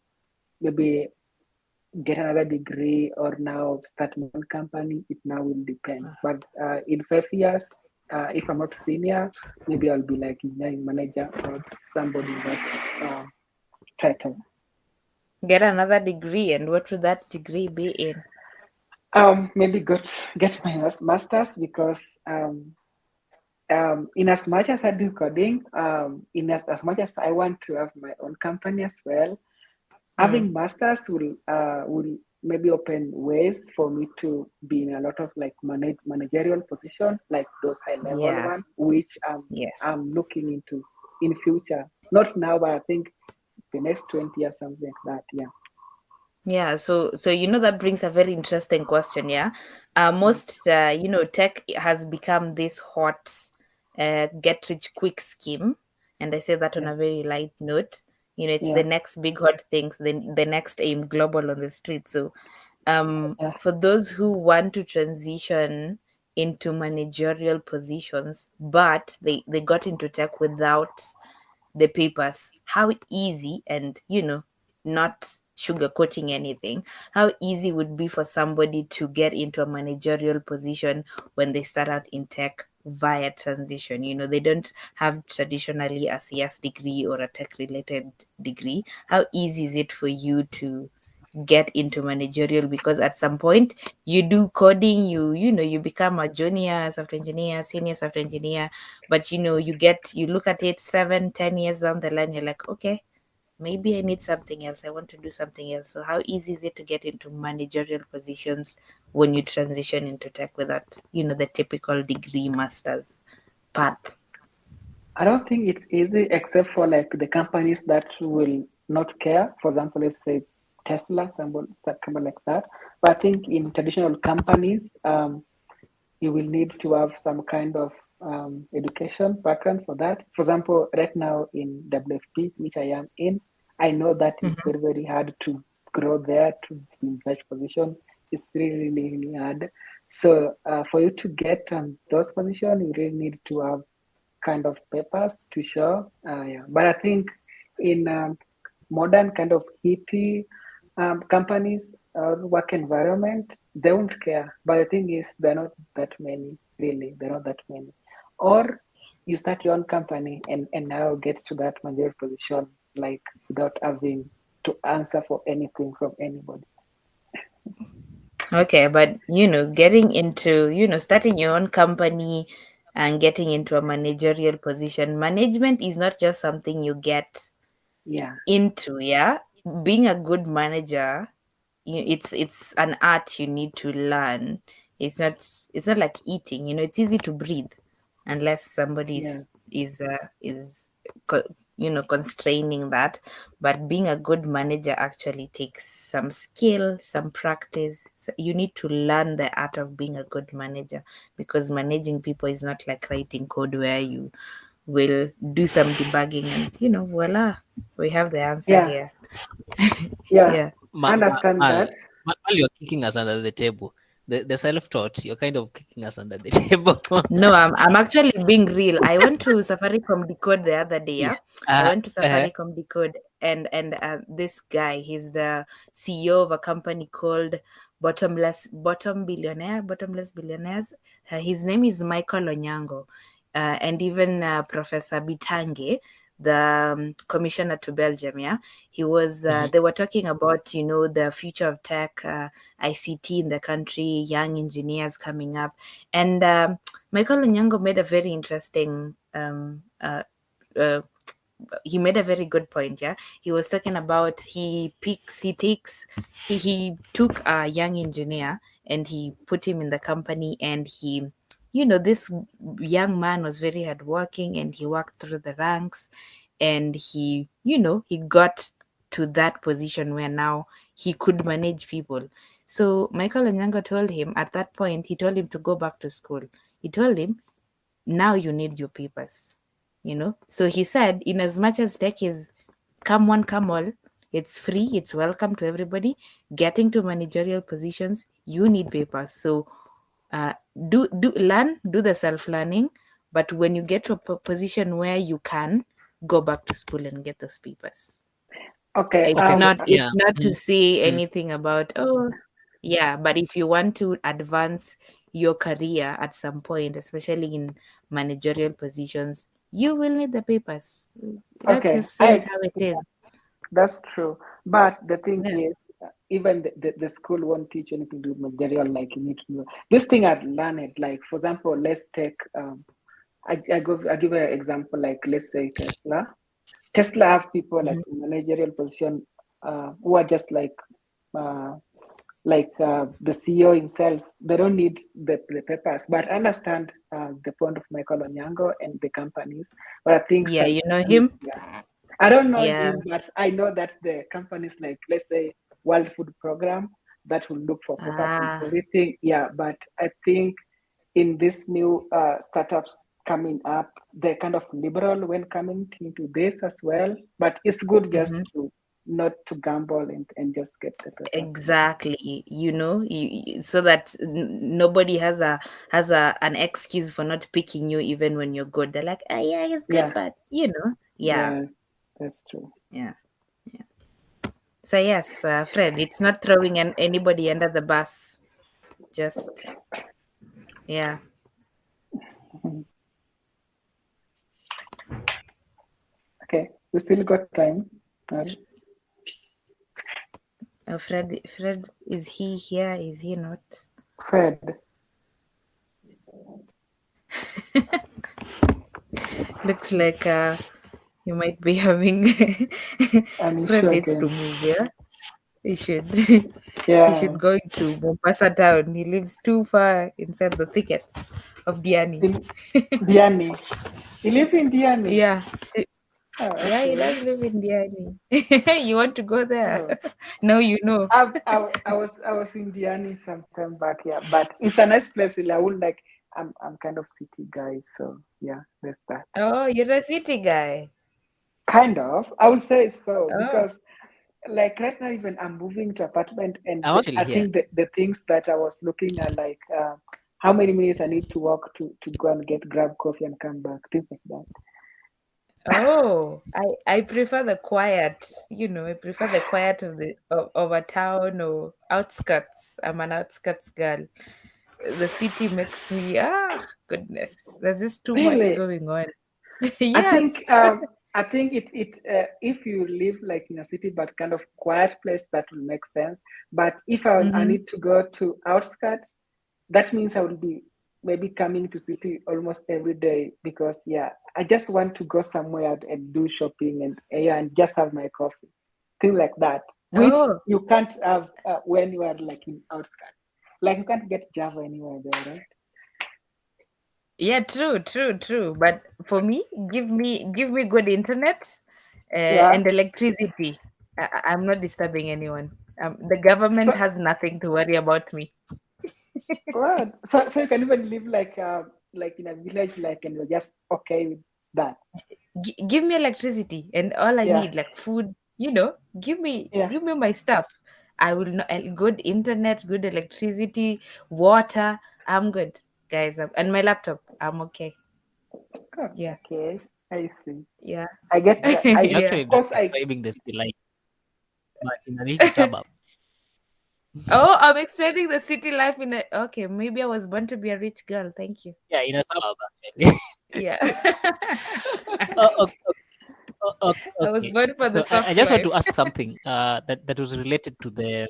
get another degree, or now start my own company. It now will depend. But in 5 years, if I'm not senior, maybe I'll be like engineering manager or somebody that title. Get another degree, and what would that degree be in? Maybe get my master's, because in as much as I do coding, in as much as I want to have my own company as well, having masters will maybe open ways for me to be in a lot of like managerial position, like those high level Yeah. one, which Yes. I'm looking into in future. Not now, but I think the next 20 years, something like that. Yeah. Yeah, so that brings a very interesting question. Yeah, most tech has become this hot get rich quick scheme, and I say that on Yeah. a very light note. It's the Yeah. next big hot things, the next aim global on the street. So, Yeah. for those who want to transition into managerial positions, but they got into tech without the papers, how easy, and not sugarcoating anything, how easy would be for somebody to get into a managerial position when they start out in tech via transition? They don't have traditionally a CS degree or a tech related degree. How easy is it for you to get into managerial? Because at some point you do coding, you become a junior software engineer, senior software engineer, but you look at it 7-10 years down the line, you're like, okay, maybe I need something else, I want to do something else. So how easy is it to get into managerial positions when you transition into tech without the typical degree master's path? I don't think it's easy, except for like the companies that will not care. For example, let's say Tesla, somebody like that. But I think in traditional companies, you will need to have some kind of education background for that. For example, right now in WFP, which I am in, I know that it's Mm-hmm. very, very hard to grow there to be in such position. It's really, really, really hard. So for you to get those positions, you really need to have kind of papers to show. Yeah. But I think in modern kind of hippie companies or work environment, they won't care. But the thing is, they're not that many, really. They're not that many. Or you start your own company and now get to that managerial position, like without having to answer for anything from anybody. Okay, but getting into, starting your own company and getting into a managerial position, management is not just something you get Yeah. into, yeah. Being a good manager, it's an art you need to learn. It's not like eating, it's easy to breathe unless somebody Yeah. is constraining that. But being a good manager actually takes some skill, some practice. So you need to learn the art of being a good manager, because managing people is not like writing code where you will do some debugging and voila, we have the answer Yeah. here. Yeah. Yeah. I understand Mal, that. you're kicking us under the table. The self-taught, you're kind of kicking us under the table. No, I'm actually being real. I went to Safaricom Decode the other day. Yeah. Yeah, I went to Uh, Safaricom Decode, and this guy, he's the CEO of a company called Bottomless Billionaires. His name is Michael Onyango, and even Professor Bitange. the commissioner to Belgium. Yeah, he was. They were talking about the future of tech, ICT in the country, young engineers coming up, and Michael Onyango made a very interesting. He made a very good point. Yeah, he was talking about he took a young engineer and he put him in the company, and this young man was very hardworking and he worked through the ranks, and he got to that position where now he could manage people. So Michael Onyango told him at that point, he told him to go back to school. He told him, now you need your papers. So he said, in as much as tech is come one, come all, it's free, it's welcome to everybody. Getting to managerial positions, you need papers. So do the self-learning, but when you get to a position where you can, go back to school and get those papers. Okay. It's not to say anything about, but if you want to advance your career at some point, especially in managerial positions, you will need the papers. Let's just say it how it is. That's true. But the thing is, even the school won't teach anything to do with managerial, like you need to know. This thing I've learned, like, for example, let's take, I give an example, like, let's say Tesla. Tesla have people like in managerial position who are just like the CEO himself. They don't need the papers. But I understand the point of Michael Onyango and the companies. But I think you know him. Yeah. I don't know him, but I know that the companies like, let's say, World Food Program, that will look for papers and everything. Yeah, but I think in this new startups coming up, they're kind of liberal when coming into this as well. But it's good just to not to gamble and just get the paper. Exactly, so that nobody has an excuse for not picking you even when you're good. They're like, yeah, he's good, but yeah, that's true. Yeah. So yes, Fred, it's not throwing anybody under the bus. Just Okay, we still got time. Fred, is he here? Is he not? Fred. Looks like you might be having. Fred needs to move. Yeah, he should. Yeah, he should go to Mombasa town. He lives too far inside the thickets of Diani. Diani. He lives in Diani. Yeah. Yeah, he does live in Diani. You want to go there? No, you know. I was in Diani sometime back, but it's a nice place. I would like. I'm kind of city guy, so yeah, that's that. Oh, you're a city guy. Kind of, I would say so because, like right now, even I'm moving to apartment, and I think the things that I was looking at, like how many minutes I need to walk to go and grab coffee and come back, things like that. Oh, I prefer the quiet. I prefer the quiet of a town or outskirts. I'm an outskirts girl. The city makes me goodness. There's just too much going on. Yes. I think it if you live like in a city but kind of quiet place, that will make sense. But if I need to go to outskirts, that means I will be maybe coming to city almost every day because I just want to go somewhere and do shopping and just have my coffee, things like that, which you can't have when you are like in outskirts. Like you can't get Java anywhere there, right? Yeah, true. But for me, give me good internet and electricity. I'm not disturbing anyone. The government has nothing to worry about me. What? So you can even live like in a village, like, and you're just okay with that. Give me electricity and all I need, like food. Give me my stuff. I will not good internet, good electricity, water. I'm good, guys. And my laptop. I'm okay. Oh, yeah. Okay. I see. Yeah. I get that. Actually, describing the city life, but in a rich suburb. Oh, I'm explaining the city life in a. Okay, maybe I was born to be a rich girl. Thank you. Yeah, in a suburb, actually. Yeah. Okay. I was Okay. born for the So I soft just want life. to ask something that was related to the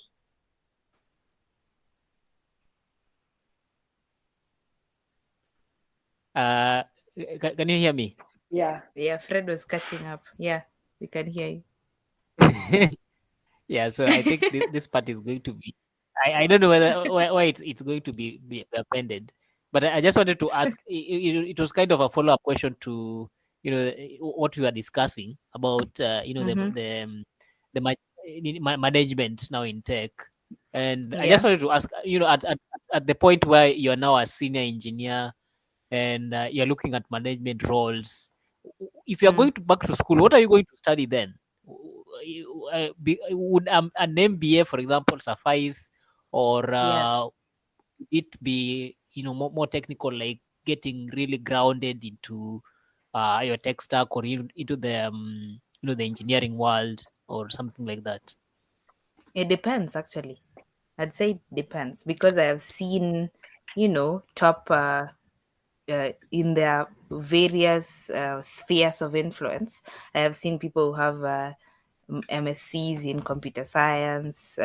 uh can you hear me? Yeah. Yeah, Fred was catching up. Yeah, we can hear you. Yeah, so I think this part is going to be. I don't know why it's going to be appended, but I just wanted to ask. It was kind of a follow up question to what we were discussing about Mm-hmm. the management now in tech, and I just Yeah. wanted to ask at the point where you are now a senior engineer and you're looking at management roles. If you're Mm. going back to school, what are you going to study then? Would an MBA, for example, suffice, or Yes. would it be more technical, like getting really grounded into your tech stack or into the the engineering world or something like that? It depends, actually. I'd say it depends because I have seen, top in their various spheres of influence. I have seen people who have MSCs in computer science.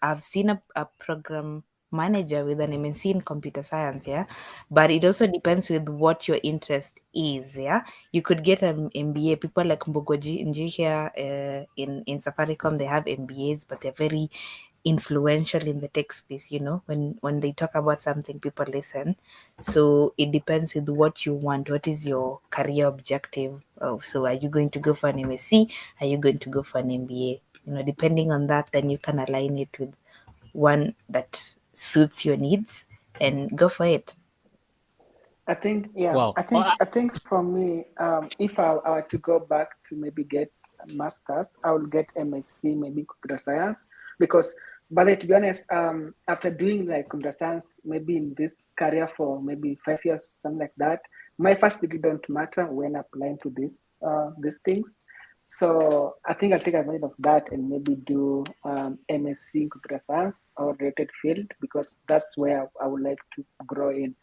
I've seen a program manager with an MSc in computer science, yeah. But it also depends with what your interest is, yeah. You could get an MBA. People like Mbogoji Nji here in Safaricom, they have MBAs, but they're very influential in the tech space. When they talk about something, people listen. So it depends with what you want. What is your career objective? So are you going to go for an MSc? Are you going to go for an MBA? Depending on that, then you can align it with one that suits your needs and go for it. I think, yeah, Wow. I think for me, if I were to go back to maybe get a master's, I would get MSc, maybe computer science, because, but to be honest, after doing like computer science, maybe in this career for maybe 5 years, something like that, my first degree don't matter when applying to these things. So I think I'll take advantage of that and maybe do MSc in computer science or related field because that's where I would like to grow in.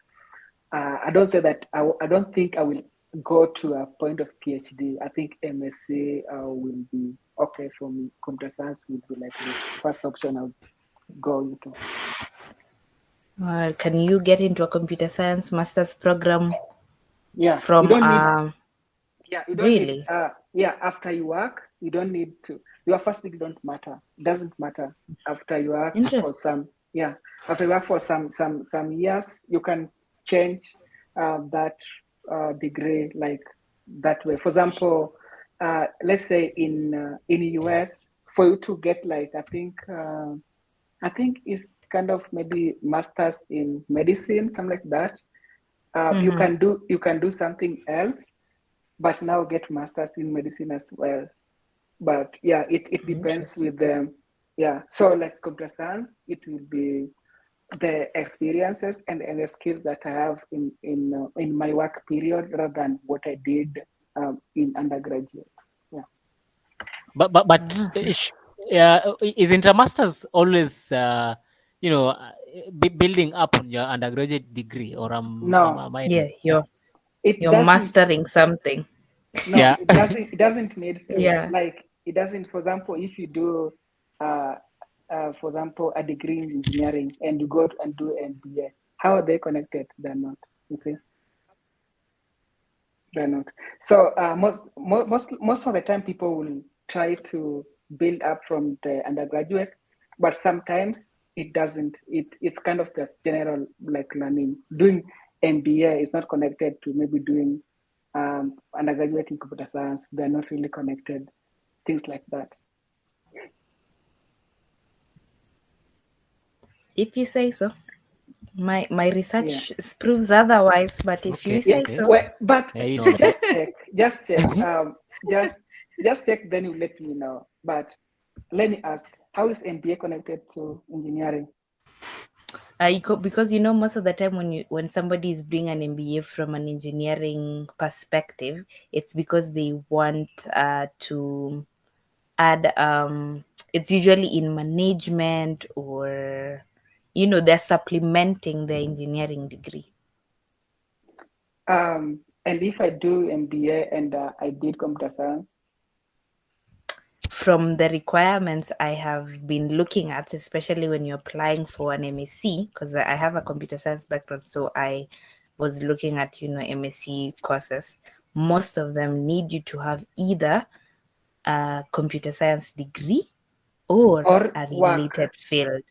I don't say that I don't think I will go to a point of PhD. I think MSc will be okay for me. Computer science will be like the first option I'll go into. Can you get into a computer science master's program Yeah, you from don't need. Yeah, you don't need. really? Yeah, after you work, you don't need to. Your first degree don't matter. Doesn't matter after you work for Interesting. some. Yeah, after you work for some years, you can change that degree like that way. For example, let's say in US, for you to get like I think it's kind of maybe masters in medicine, something like that. Mm-hmm. You can do something else but now get masters in medicine as well. But yeah, it depends Interesting. with them. Yeah, so like computer science, it will be the experiences and the skills that I have in my work period rather than what I did in undergraduate. Yeah. But Ah. isn't a master's always you know uh, building up on your undergraduate degree, or No, am I Yeah, wrong? it you're doesn't. mastering something. No, Yeah. it doesn't. It doesn't need to. Yeah. Like it doesn't. For example, if you do, uh, for example, a degree in engineering and you go and do MBA, how are they connected? They're not. You see, they're not. So most of the time, people will try to build up from the undergraduate, but sometimes it doesn't. It's kind of just general like learning. Doing MBA is not connected to maybe doing undergraduate in computer science. They're not really connected. Things like that. If you say so. My Yeah. research proves otherwise, but if Okay. you Yeah. say Okay. so. Well, but Yeah, you know that. just check. Just check. Just just check. Then you let me know. But let me ask: how is MBA connected to engineering? Because most of the time when somebody is doing an MBA from an engineering perspective, it's because they want to add it's usually in management, or they're supplementing their engineering degree. And if I do MBA and I did computer science, from the requirements I have been looking at, especially when you're applying for an MSc, because I have a computer science background, so I was looking at, MSc courses. Most of them need you to have either a computer science degree or a related field.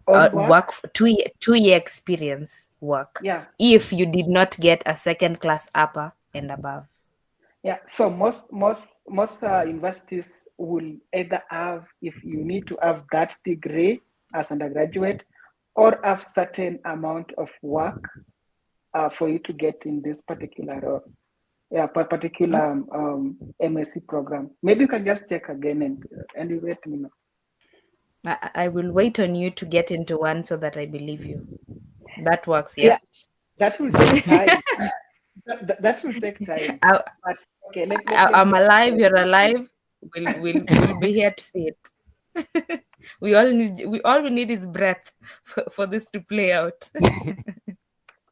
Or work for 2-year experience work. Yeah. If you did not get a second class upper and above. Yeah. So most universities will either have, if you need to have that degree as undergraduate, or have certain amount of work for you to get in this particular MSc program. Maybe you can just check again and you let me know. I will wait on you to get into one so that I believe you. That works, yeah? That will take time. that will take time. But okay, I'm alive, you're alive. We'll be here to see it. all we need is breath for this to play out.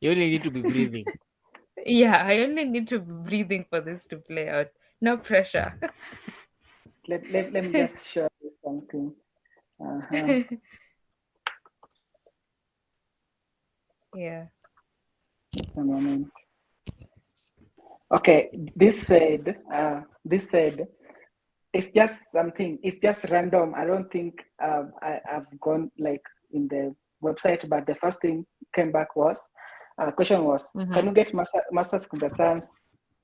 You only need to be breathing. Yeah, I only need to be breathing for this to play out. No pressure. Let me just show you something. Yeah. A moment. Okay, this said, it's just something. It's just random. I don't think I've gone like in the website, but the first thing came back was question was, can you get master's computer science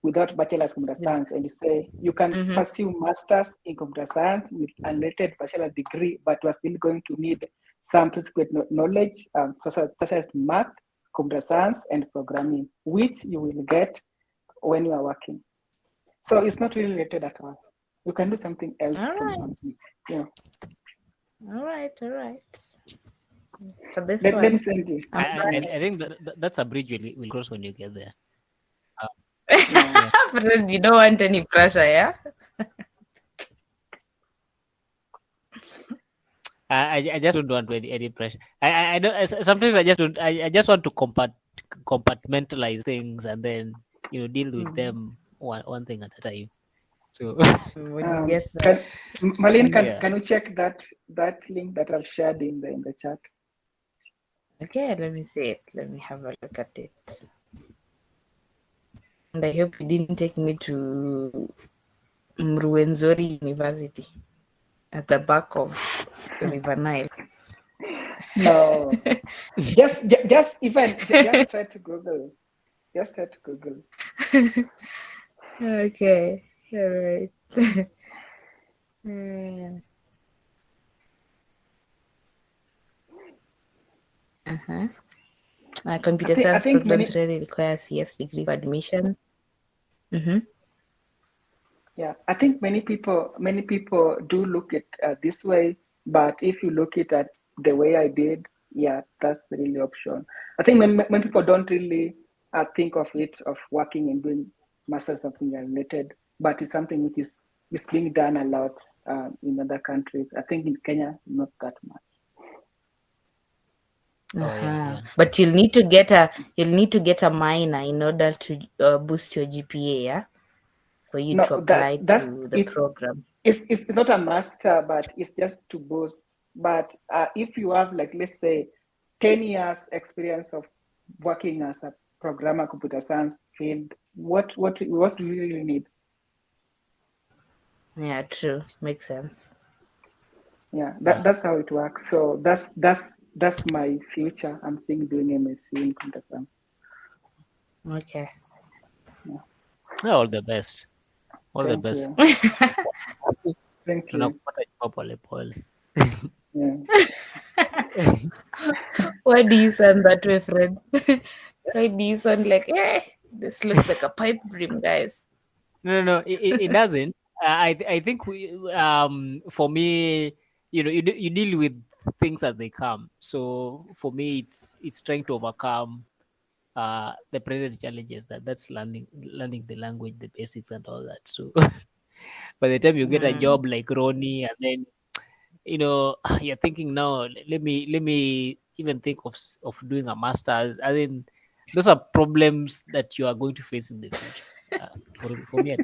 without bachelor's computer science? And you say you can pursue master's in computer science with unrelated bachelor degree, but you are still going to need some specific knowledge, such as math, computer science, and programming, which you will get when you are working. So it's not really related at all. You can do something else. All right. Yeah. All right. For this Let one, me send you. I think that's a bridge we'll cross when you get there. But you don't want any pressure, yeah? I just don't want any pressure. I don't. Sometimes I just don't. I just want to compartmentalize things and then deal with them one thing at a time. So when you get that, Merlyn, can you check that link that I've shared in the chat? Okay, let me see it. Let me have a look at it. And I hope you didn't take me to Mruwenzori University at the back of River Nile. No. just try to Google. Just try to Google. Okay. All right. Computer science programs really require CS degree for admission. Yeah, I think many people do look at this way, but if you look at the way I did, yeah, that's the really option. I think many people don't really think of it of working and doing masters something related, but it's something which is being done a lot in other countries. I think in Kenya, not that much. yeah. But you'll need to get a minor in order to boost your GPA, yeah, for you to apply to the program. It's not a master, but it's just to boost. But if you have, like, let's say 10 years experience of working as a programmer, computer science field, what do you really need? Yeah, true. Makes sense. Yeah, that's how it works. So that's my future. I'm seeing doing MSc in computer science. Okay. Yeah. All the best. All the best. Thank you. Yeah. Why do you sound that way, Fred? Why do you sound like, this looks like a pipe dream, guys? No, it doesn't. I think for me, you deal with things as they come. So for me, it's trying to overcome the present challenges. That's learning the language, the basics, and all that. So by the time you get a job like Ronnie, and then you're thinking, no, let me even think of doing a master's. I mean, those are problems that you are going to face in the future. For me,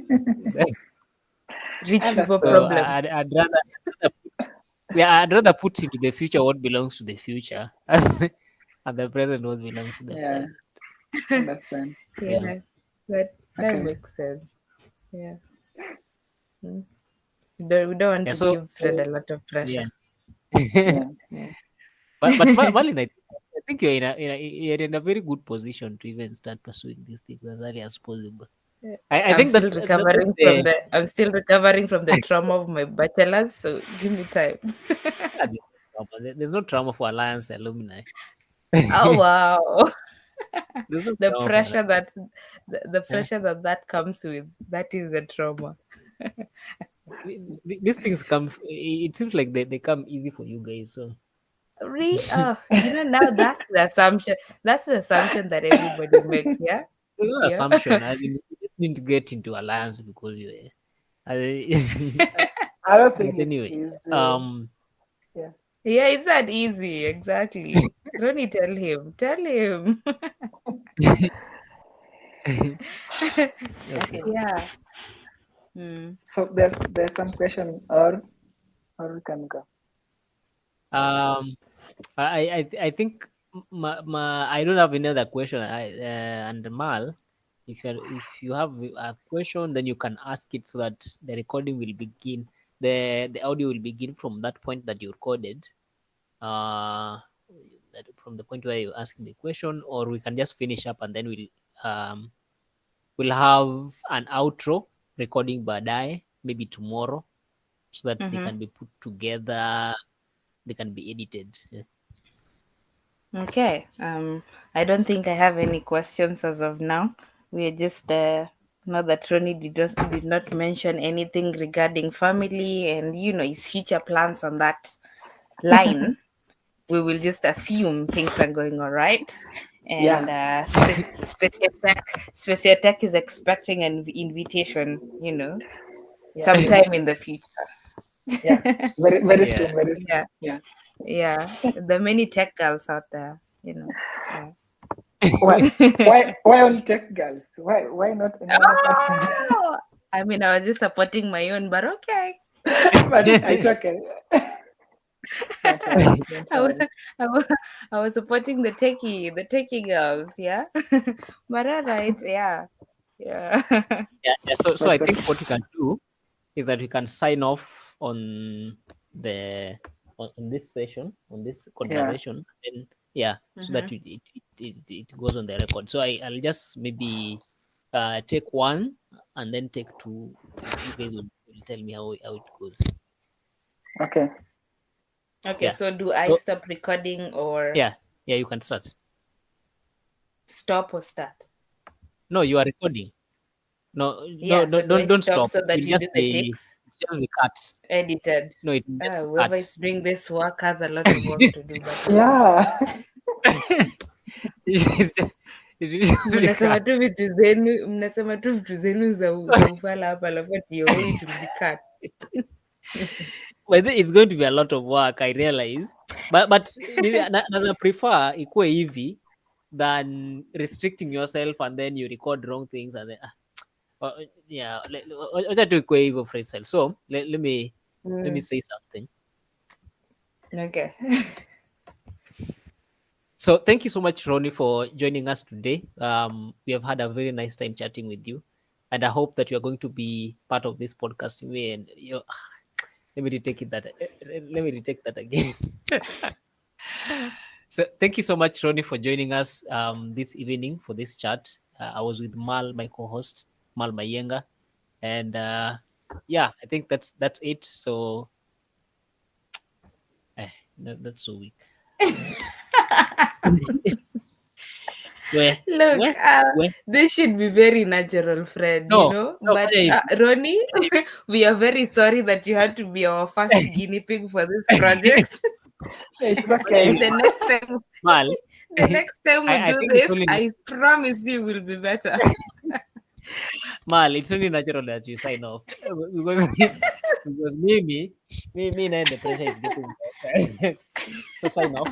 Rich people Understood. So problem. I'd rather put into the future what belongs to the future, and the present what belongs to the Yeah, present. understand. Yeah. Yeah, that Okay. makes sense. Yeah. Mm. We don't want Yeah. to So give Fred a lot of yeah. pressure. Yeah. Yeah. But Marlin, I think you're in a very good position to even start pursuing these things as early as possible. I I'm think still that's recovering from the the trauma of my bachelor's, so give me time. there's no trauma for Alliance alumni. Oh wow. There's no The trauma for that. pressure that the Eh? pressure that comes with that is the trauma. These things come. It seems like they come easy for you guys. So Now that's the assumption that everybody makes, yeah. there's no Yeah. assumption, as in you just need to get into Alliance because I don't but think it's anyway, easy. Yeah. Yeah, it's not easy, exactly. Ronnie, tell him. okay. Okay. Yeah. Hmm. So there's some question, or we can go. Um, I think I don't have another question. And Mal, if you have a question, then you can ask it so that the recording will begin. The audio will begin from that point that you recorded. That from the point where you're asking the question, or we can just finish up and then we'll have an outro recording baadaye, maybe tomorrow, so that they Mm-hmm. can be put together, they can be edited. Yeah. Okay. I don't think I have any questions as of now. We are just know that Ronnie did not mention anything regarding family and his future plans on that line. We will just assume things are going all right. And Yeah. Speciotech is expecting an invitation, Yeah. sometime in the future. Yeah. Very Yeah. soon. Very soon. Yeah, Yeah. yeah. The many tech girls out there. Yeah. Why? Why only tech girls? Why not any other person? Oh, I mean, I was just supporting my own, but okay. But it's okay. Don't worry. Don't I was, worry. I was, I was supporting the techie girls, yeah. But all right, yeah, yeah. Yeah. So But I but think what we can do is that we can sign off on the on this session, on this yeah. conversation, and yeah, so that Mhm. it goes on the record. So I'll just maybe take one and then take two. You guys will tell me how it goes. Okay. Okay, Yeah. so do I So stop recording or yeah, you can start. stop or start? No, you are recording. No, Yeah, so do I don't stop stop. so It that will you just do the be takes? cut. Edited. No, it will just be Whoever cut. is doing this work has a lot of work to do, but Yeah. It will just be mnasema cut. tu vitu zenu za ufala hapa alafu ati it will be cut. But it's going to be a lot of work, I realize. But as I prefer ikuwe hivi than restricting yourself and then you record wrong things and then yeah, wacha tu ikuwe hivyo freestyle. So let me Mm, say something. okay. So thank you so much, Ronnie, for joining us today. We have had a very nice time chatting with you, and I hope that you are going to be part of this podcast. And let me retake it that. Let me retake that again. So thank you so much, Ronnie, for joining us this evening for this chat. I was with Mal, my co-host, Mal Mayienga, and yeah, I think that's it. So that's so weak. Where Look, where? this should be very natural, Fred, No, no, But fanya hivi. Ronnie, we are very sorry that you had to be our first guinea pig for this project. It's Fanya okay. hivi, the next time, Mal. the next time we I do think it's this, only I promise you will be better. Mal. It's only natural that you sign off because because me, and the pressure is getting better. So sign off.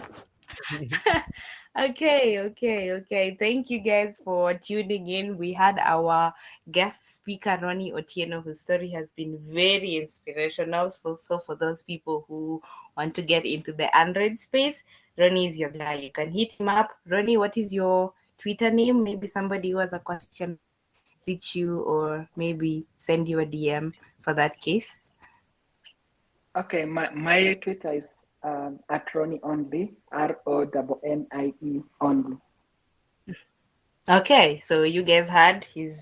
Okay. Thank you guys for tuning in. We had our guest speaker, Ronnie Otieno, whose story has been very inspirational. For those people who want to get into the Android space, Ronnie is your guy. You can hit him up. Ronnie, what is your Twitter name? Maybe somebody who has a question can reach you or maybe send you a DM for that case. Okay, my Twitter is at Ronnie only, RONNIE only. Okay, so you guys had his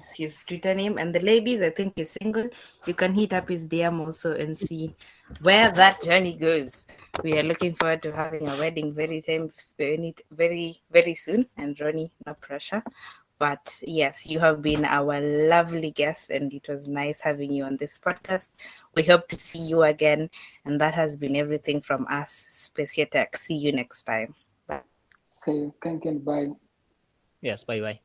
Twitter name, and the ladies, I think he's single. You can hit up his DM also and see where that journey goes. We are looking forward to having a wedding very soon. And Ronnie, no pressure, but yes, you have been our lovely guest, and it was nice having you on this podcast. We hope to see you again, and that has been everything from us, Spacia Tech. See you next time. Bye. Say thank you and bye. Yes, bye bye.